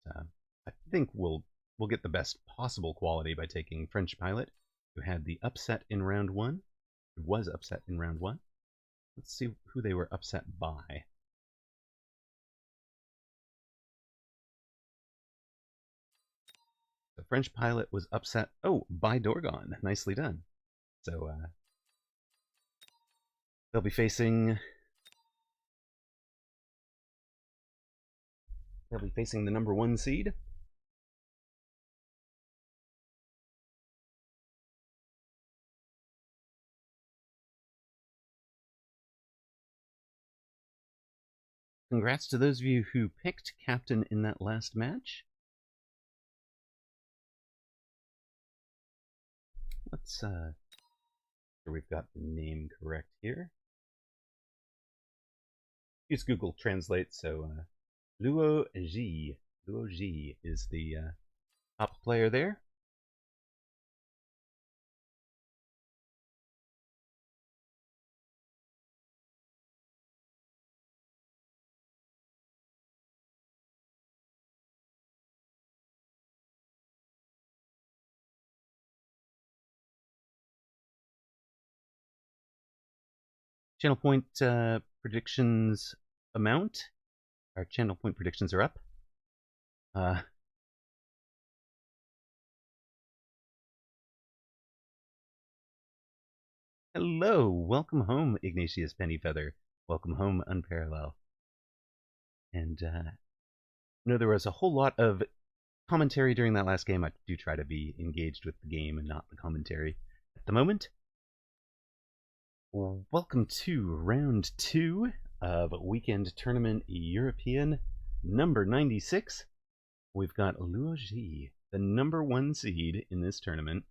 But, I think we'll get the best possible quality by taking French Pilot, who had the upset in round 1. Who was upset in round 1. Let's see who they were upset by. The French Pilot was upset, by Dorgon. Nicely done. So, they'll be facing the number 1 seed. Congrats to those of you who picked Captain in that last match. let's sure we've got the name correct here. Use Google Translate, so Luo Ji. Luo Ji is the top player there. Channel point predictions amount. Our channel point predictions are up. Hello, welcome home, Ignatius Pennyfeather. Welcome home, Unparallel. And no, there was a whole lot of commentary during that last game. I do try to be engaged with the game and not the commentary at the moment. Welcome to round 2 of Weekend Tournament European number 96. We've got Luo Ji, the number 1 seed in this tournament,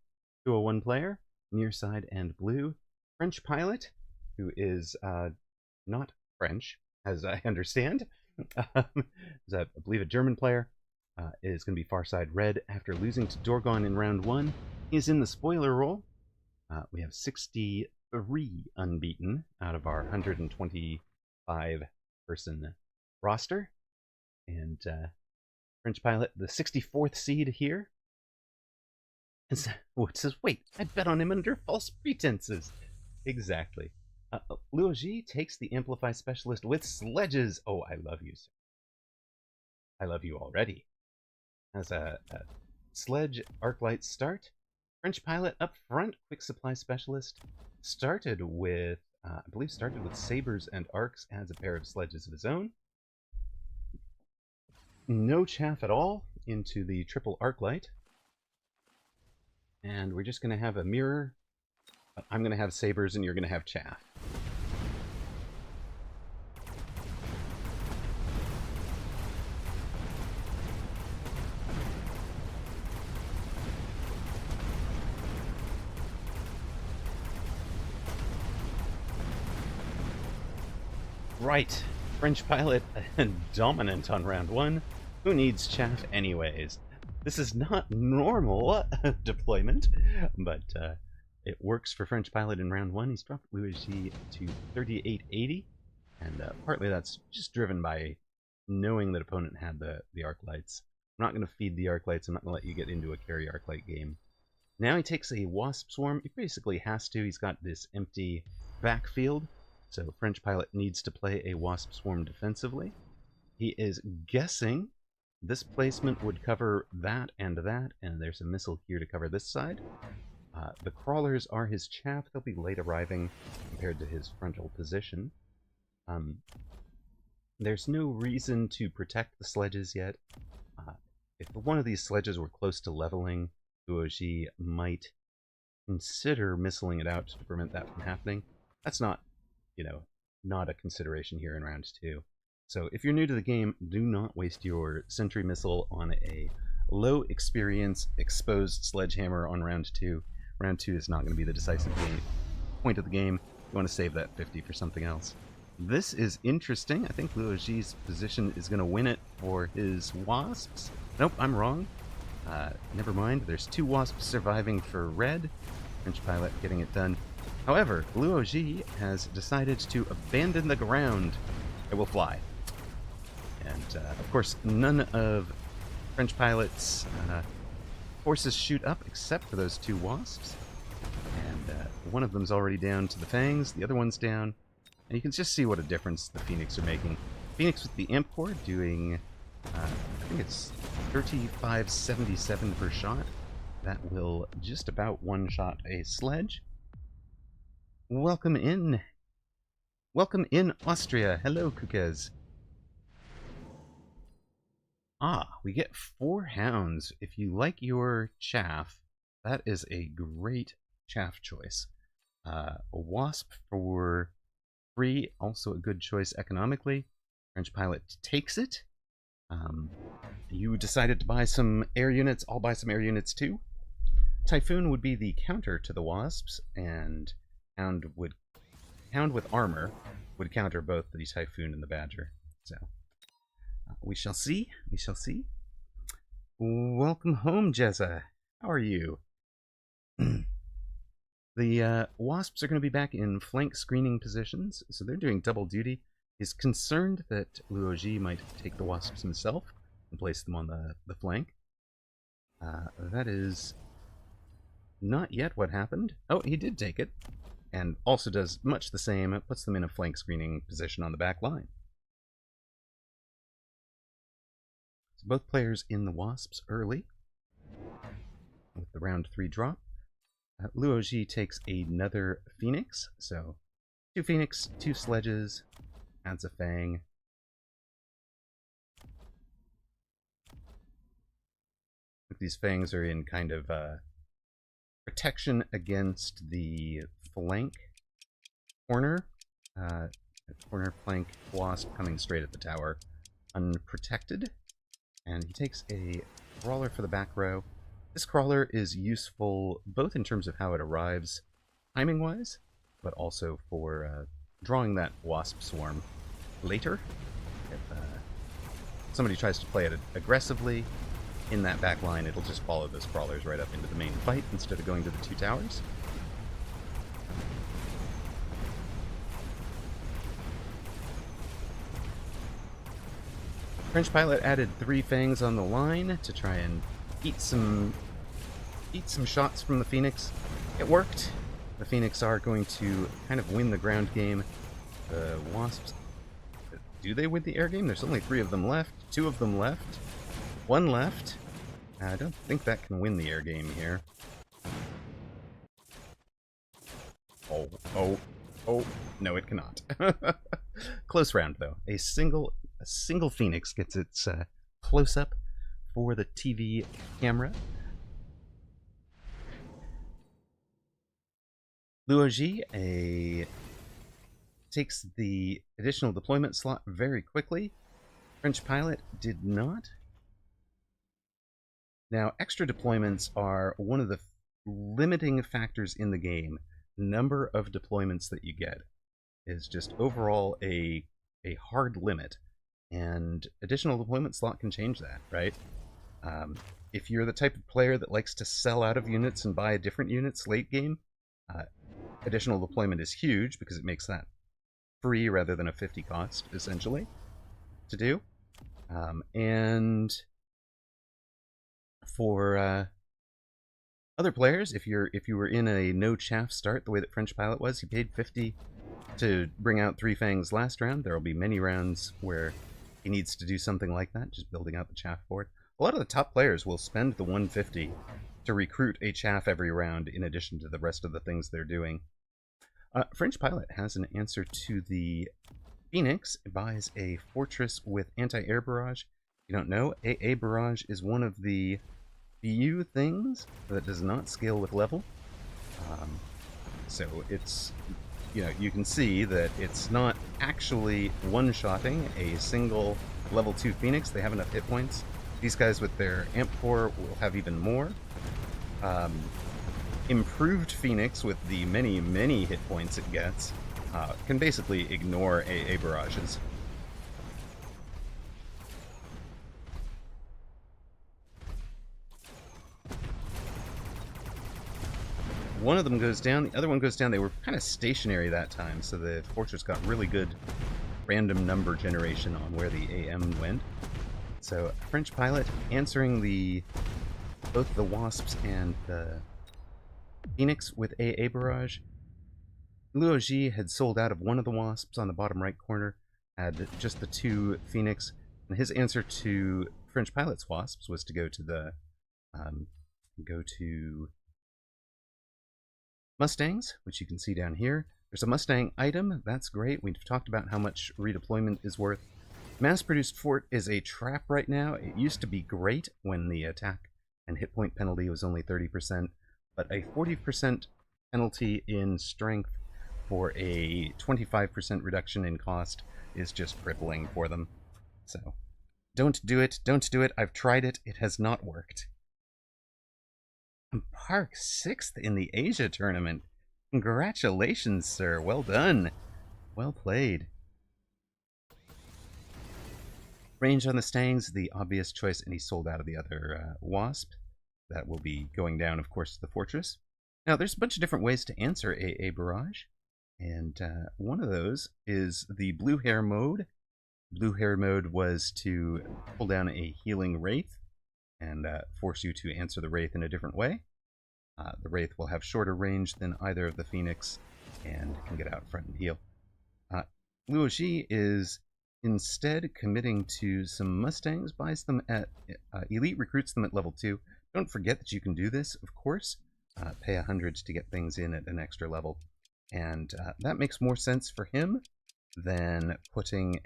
201 player, near side and blue. French pilot, who is not French, as I understand. Is I believe a German player. Is going to be far side red after losing to Dorgon in round 1. He's in the spoiler role. We have 63 unbeaten out of our 125 person roster. And French pilot, the 64th seed here. And says, wait, I bet on him under false pretenses. Exactly. Luo Ji takes the Amplify Specialist with sledges. Oh, I love you, sir. I love you already. As a sledge Arclight start. French pilot up front, Quick Supply Specialist. Started with, I believe started with sabers and arcs, adds a pair of sledges of his own. No chaff at all into the triple Arclight. And we're just going to have a mirror. I'm going to have sabers and you're going to have chaff. Right, French pilot dominant on round 1. Who needs chaff anyways? This is not normal deployment, but it works for French pilot in round 1. He's dropped Luo Ji to 3880, and partly that's just driven by knowing that opponent had the arc lights. I'm not going to feed the arc lights. I'm not going to let you get into a carry arc light game. Now he takes a wasp swarm. He basically has to. He's got this empty backfield, so French pilot needs to play a wasp swarm defensively. He is guessing this placement would cover that, and there's a missile here to cover this side. The crawlers are his chaff. They'll be late arriving compared to his frontal position. There's no reason to protect the sledges yet. If one of these sledges were close to leveling, Luo Ji might consider missiling it out to prevent that from happening. That's not, not a consideration here in round 2. So if you're new to the game, do not waste your sentry missile on a low experience exposed sledgehammer on round 2. Round 2 is not going to be the decisive point of the game. You want to save that 50 for something else. This is interesting. I think Luo Ji's position is going to win it for his wasps. Nope, I'm wrong. Never mind. There's 2 wasps surviving for red. French pilot getting it done. However, Luo Ji has decided to abandon the ground. It will fly. And, of course, none of French pilot's forces shoot up except for those 2 wasps. And one of them's already down to the fangs, the other one's down. And you can just see what a difference the Phoenix are making. Phoenix with the Amp Core doing, I think it's 3577 per shot. That will just about one-shot a sledge. Welcome in. Welcome in, Austria. Hello, Kukez. We get 4 hounds. If you like your chaff, that is a great chaff choice. A wasp for free, also a good choice economically. French pilot takes it. You decided to buy some air units. I'll buy some air units too. Typhoon would be the counter to the Wasps, and Hound with armor would counter both the Typhoon and the Badger. So we shall see. We shall see. Welcome home, Jezza. How are you? The Wasps are going to be back in flank screening positions, so they're doing double duty. He's concerned that Luoji might take the Wasps himself and place them on the flank. That is not yet what happened. Oh, he did take it, and also does much the same. It puts them in a flank screening position on the back line. So both players in the Wasps early with the round 3 drop. Luoji takes another Phoenix, so 2 Phoenix, 2 Sledges, adds a Fang. These Fangs are in kind of protection against the flank corner. Corner flank Wasp coming straight at the tower, unprotected. And he takes a Crawler for the back row. This Crawler is useful both in terms of how it arrives timing-wise, but also for drawing that Wasp swarm later. If somebody tries to play it aggressively in that back line, it'll just follow those Crawlers right up into the main fight instead of going to the 2 towers. French Pilot added 3 Fangs on the line to try and eat some shots from the Phoenix. It worked. The Phoenix are going to kind of win the ground game. The Wasps, do they win the air game? There's only 3 of them left. 2 of them left. 1 left. I don't think that can win the air game here. Oh, no, it cannot. Close round, though. A single Phoenix gets its close-up for the TV camera. Luoji takes the additional deployment slot very quickly. French Pilot did not. Now, extra deployments are one of the limiting factors in the game. Number of deployments that you get is just overall a hard limit, and additional deployment slot can change that, right? If you're the type of player that likes to sell out of units and buy different units late game, additional deployment is huge because it makes that free rather than a 50 cost, essentially, to do. And for other players, if you were in a no chaff start, the way that French Pilot was, he paid 50 to bring out 3 Fangs last round. There will be many rounds where he needs to do something like that, just building out the chaff board. A lot of the top players will spend the 150 to recruit a chaff every round in addition to the rest of the things they're doing. French Pilot has an answer to the Phoenix. It buys a Fortress with anti-air barrage. If you don't know, AA barrage is one of the few things that does not scale with level. So it's, you can see that it's not actually one-shotting a single level 2 Phoenix. They have enough hit points. These guys with their Amp Core will have even more. Improved Phoenix with the many, many hit points it gets can basically ignore AA barrages. One of them goes down, the other one goes down. They were kind of stationary that time, so the Fortress got really good random number generation on where the AM went. So French Pilot answering both the Wasps and the Phoenix with AA barrage. Luoji had sold out of one of the Wasps on the bottom right corner, had just the 2 Phoenix, and his answer to French Pilot's Wasps was to go to Mustangs, which you can see down here. There's a Mustang item. That's great. We've talked about how much redeployment is worth. Mass-produced fort is a trap right now. It used to be great when the attack and hit point penalty was only 30%, but a 40% penalty in strength for a 25% reduction in cost is just crippling for them. So, don't do it. Don't do it. I've tried it. It has not worked. Park 6th in the Asia tournament. Congratulations, sir. Well done. Well played. Range on the Stangs, the obvious choice, and he sold out of the other Wasp. That will be going down, of course, to the Fortress. Now, there's a bunch of different ways to answer AA Barrage, and one of those is the blue hair mode. Blue hair mode was to pull down a healing Wraith and force you to answer the Wraith in a different way. The Wraith will have shorter range than either of the Phoenix and can get out front and heal. Luoji is instead committing to some Mustangs, buys them at Elite, recruits them at level 2. Don't forget that you can do this, of course. Pay 100 to get things in at an extra level. And that makes more sense for him than putting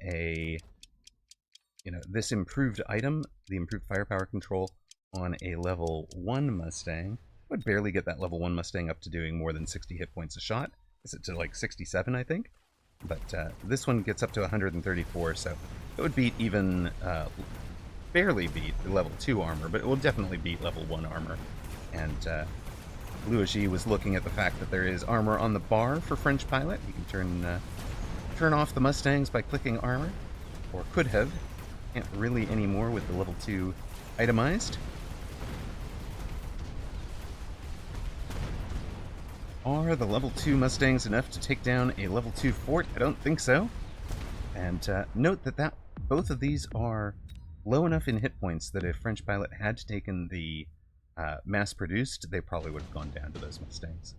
this improved item, the improved firepower control, on a level 1 Mustang. Would barely get that level 1 Mustang up to doing more than 60 hit points a shot. Is it to like 67, I think? But this one gets up to 134, so it would beat even, barely beat the level 2 armor, but it will definitely beat level 1 armor. And Luoji was looking at the fact that there is armor on the bar for French Pilot. He can turn off the Mustangs by clicking armor, or could have. Can't really anymore with the level 2 itemized. Are the level 2 Mustangs enough to take down a level 2 fort? I don't think so. And note that both of these are low enough in hit points that if French Pilot had taken the mass-produced, they probably would have gone down to those Mustangs.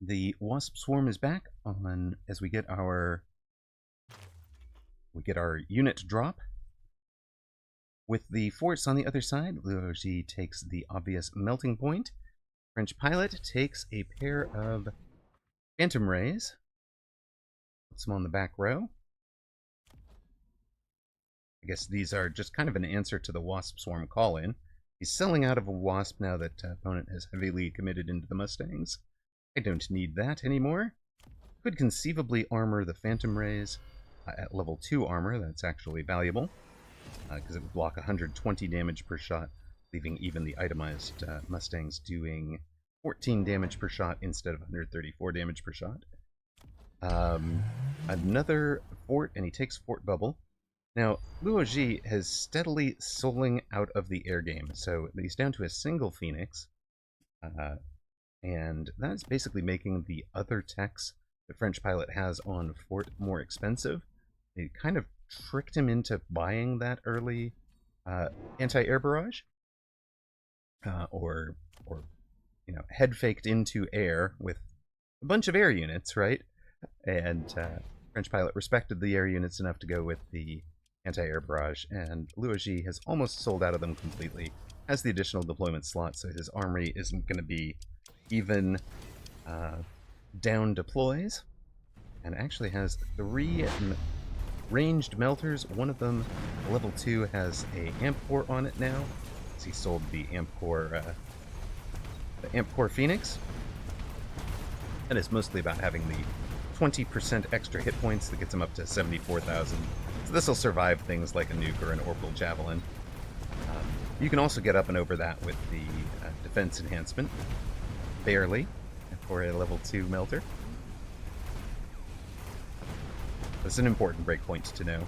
The Wasp Swarm is back on as we get our unit drop. With the forts on the other side, Luoji takes the obvious melting point. French Pilot takes a pair of Phantom Rays, puts them on the back row. I guess these are just kind of an answer to the Wasp Swarm call-in. He's selling out of a Wasp now that opponent has heavily committed into the Mustangs. I don't need that anymore. Could conceivably armor the Phantom Rays at level 2 armor. That's actually valuable, because it would block 120 damage per shot, leaving even the itemized Mustangs doing 14 damage per shot instead of 134 damage per shot. Another fort, and he takes Fort Bubble. Now, Luoji has steadily souling out of the air game, so he's down to a single Phoenix, and that's basically making the other techs the French Pilot has on Fort more expensive. They kind of tricked him into buying that early anti-air barrage, or head faked into air with a bunch of air units, right? And French Pilot respected the air units enough to go with the anti-air barrage, and Luoji has almost sold out of them completely. Has the additional deployment slot, so his armory isn't going to be even down deploys, and actually has 3 ranged melters. One of them, level 2, has a amp core on it now, so he sold the amp core Phoenix. And it's mostly about having the 20% extra hit points that gets him up to 74,000. So this will survive things like a nuke or an orbital javelin. You can also get up and over that with the defense enhancement, barely, for a level 2 melter. That's an important breakpoint to know.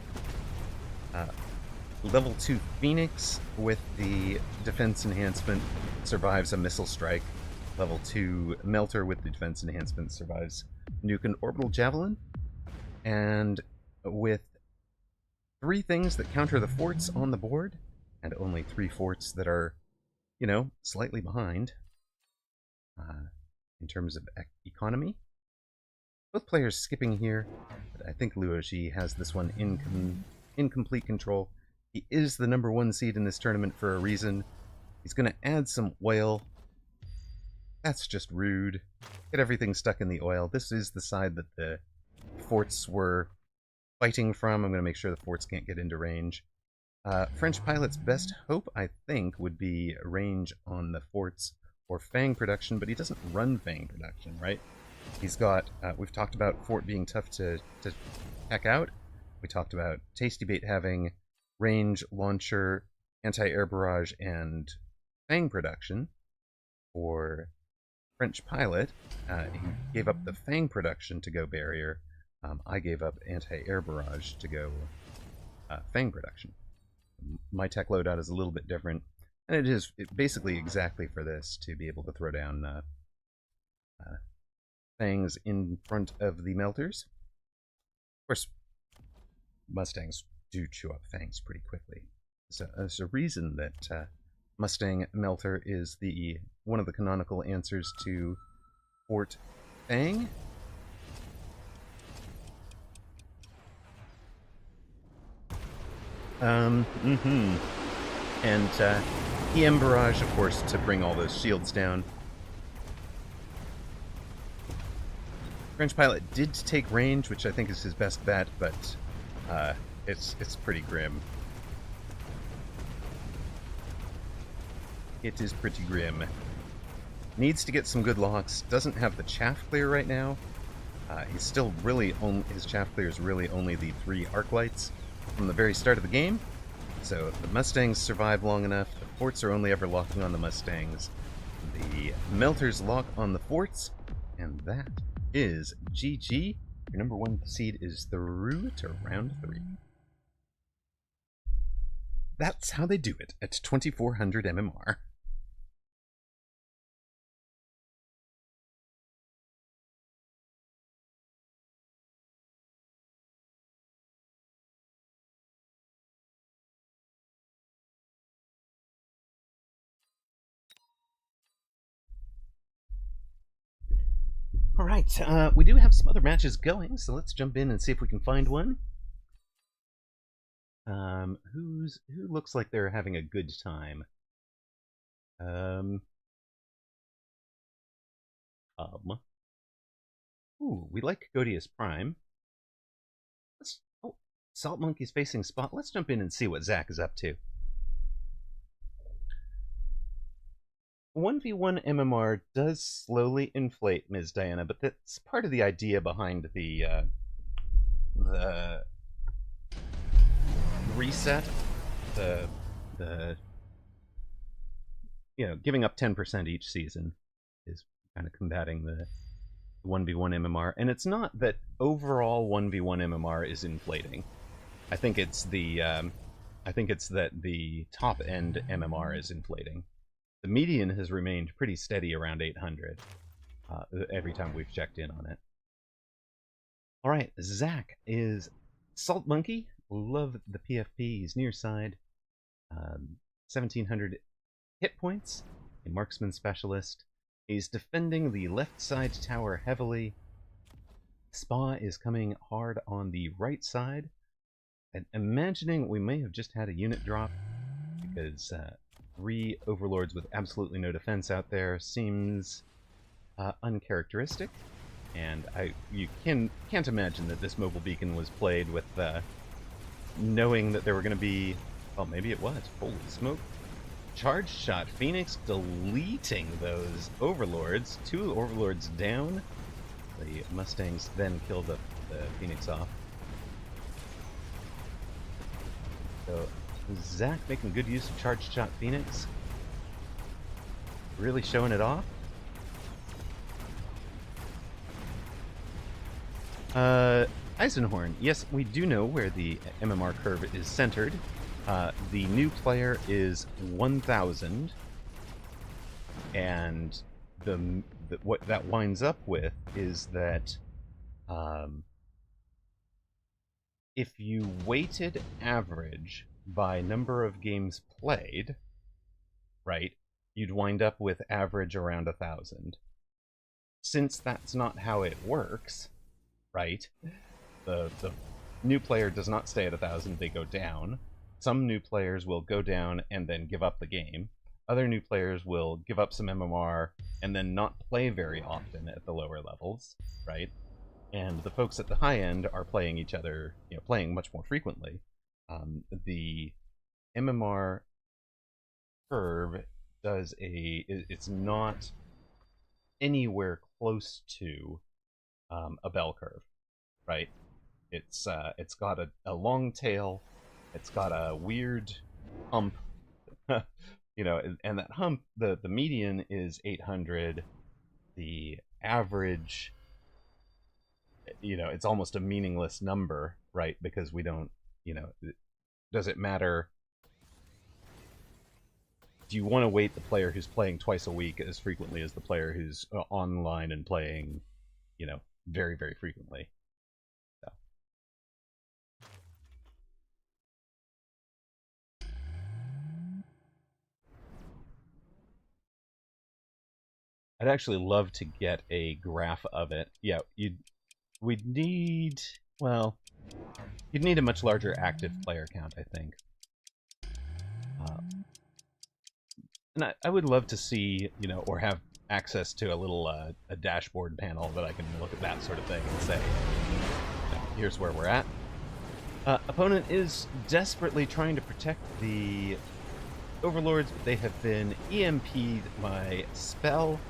Level 2 Phoenix with the defense enhancement survives a missile strike. Level 2 Melter with the defense enhancement survives nuke and orbital javelin. And with 3 things that counter the forts on the board, and only 3 forts that are, slightly behind in terms of economy. Both players skipping here, but I think Luoji has this one in complete control. He is the number 1 seed in this tournament for a reason. He's going to add some oil. That's just rude. Get everything stuck in the oil. This is the side that the forts were fighting from. I'm going to make sure the forts can't get into range. French Pilot's best hope, I think, would be range on the forts or Fang production, but he doesn't run Fang production, right? He's got, we've talked about Fort being tough to hack out. We talked about Tasty Bait having range, launcher, anti-air barrage, and Fang production for French Pilot. He gave up the Fang production to go Barrier. I gave up anti-air barrage to go Fang production. My tech loadout is a little bit different, and it is basically exactly for this, to be able to throw down Fangs in front of the melters. Of course, Mustangs do chew up Fangs pretty quickly. So there's a reason that Mustang Melter is one of the canonical answers to Fort Fang. And EM Barrage, of course, to bring all those shields down. French Pilot did take range, which I think is his best bet, but it's pretty grim. It is pretty grim. Needs to get some good locks. Doesn't have the chaff clear right now. He's still really his chaff clear is really only the 3 arc lights from the very start of the game. So the Mustangs survive long enough. The forts are only ever locking on the Mustangs. The melters lock on the forts, and that is GG. Your number 1 seed is through to round 3. That's how they do it at 2400 MMR. All right, we do have some other matches going, so let's jump in and see if we can find one. Who looks like they're having a good time? Ooh, we like Godius Prime. Salt Monkey's facing Spot. Let's jump in and see what Zach is up to. 1v1 MMR does slowly inflate, Ms. Diana, but that's part of the idea behind the reset, the giving up 10% each season is kind of combating the 1v1 MMR, and it's not that overall 1v1 MMR is inflating. I think it's that the top end MMR is inflating. The median has remained pretty steady around 800 every time we've checked in on it. All right, Zach is Salt Monkey. Love the PFP. He's near side. 1700 hit points. A marksman specialist. He's defending the left side tower heavily. Spa is coming hard on the right side. And imagining we may have just had a unit drop, because 3 overlords with absolutely no defense out there seems uncharacteristic, and you can't imagine that this mobile beacon was played with knowing that there were going to be, well, maybe it was. Holy smoke! Charge shot Phoenix deleting those overlords. 2 overlords down. The Mustangs then killed the Phoenix off. So Zach making good use of Charge Shot Phoenix. Really showing it off. Eisenhorn, yes, we do know where the MMR curve is centered. The new player is 1000, and what that winds up with is that if you weighted average by number of games played, right, you'd wind up with average around 1000. Since that's not how it works, right, the new player does not stay at 1000, they go down. Some new players will go down and then give up the game. Other new players will give up some MMR and then not play very often at the lower levels, right? And the folks at the high end are playing each other, playing much more frequently. The MMR curve it's not anywhere close to a bell curve, right? It's got a long tail. It's got a weird hump You know, and that hump, the median is 800. The average, you know, it's almost a meaningless number, right? Because we don't, you know, does it matter? Do you want to weight the player who's playing twice a week as frequently as the player who's online and playing, you know, very, very frequently? So. I'd actually love to get a graph of it. Yeah, we'd need, well, you'd need a much larger active player count, I think. Uh, and I would love to see, you know, or have access to a little a dashboard panel that I can look at that sort of thing and say, here's where we're at. Opponent is desperately trying to protect the overlords, but they have been EMP'd by spell.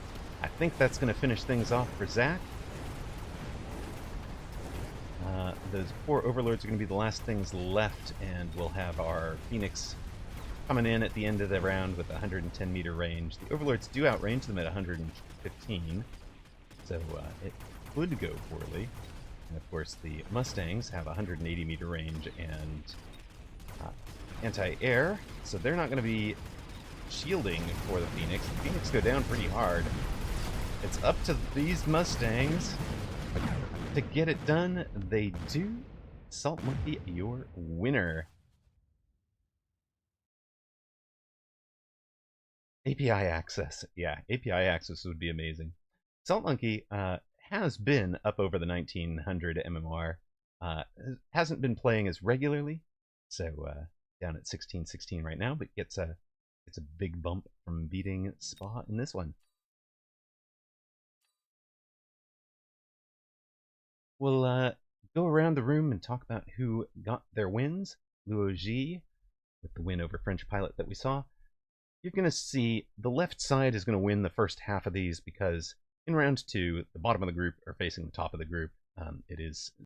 I think that's going to finish things off for Zach. Those poor overlords are going to be the last things left, and we'll have our Phoenix coming in at the end of the round with a 110-meter range. The overlords do outrange them at 115, so it could go poorly. And of course, the Mustangs have a 180-meter range and anti-air, so they're not going to be shielding for the Phoenix. The Phoenix go down pretty hard. It's up to these Mustangs to get it done. They do. Salt Monkey, your winner. API access. Yeah, API access would be amazing. Salt Monkey has been up over the 1900 MMR. Hasn't been playing as regularly, so down at 1616 right now, but gets a big bump from beating Spa in this one. We'll go around the room and talk about who got their wins. Luoji with the win over French Pilot that we saw. You're going to see the left side is going to win the first half of these because in round 2, the bottom of the group are facing the top of the group. It is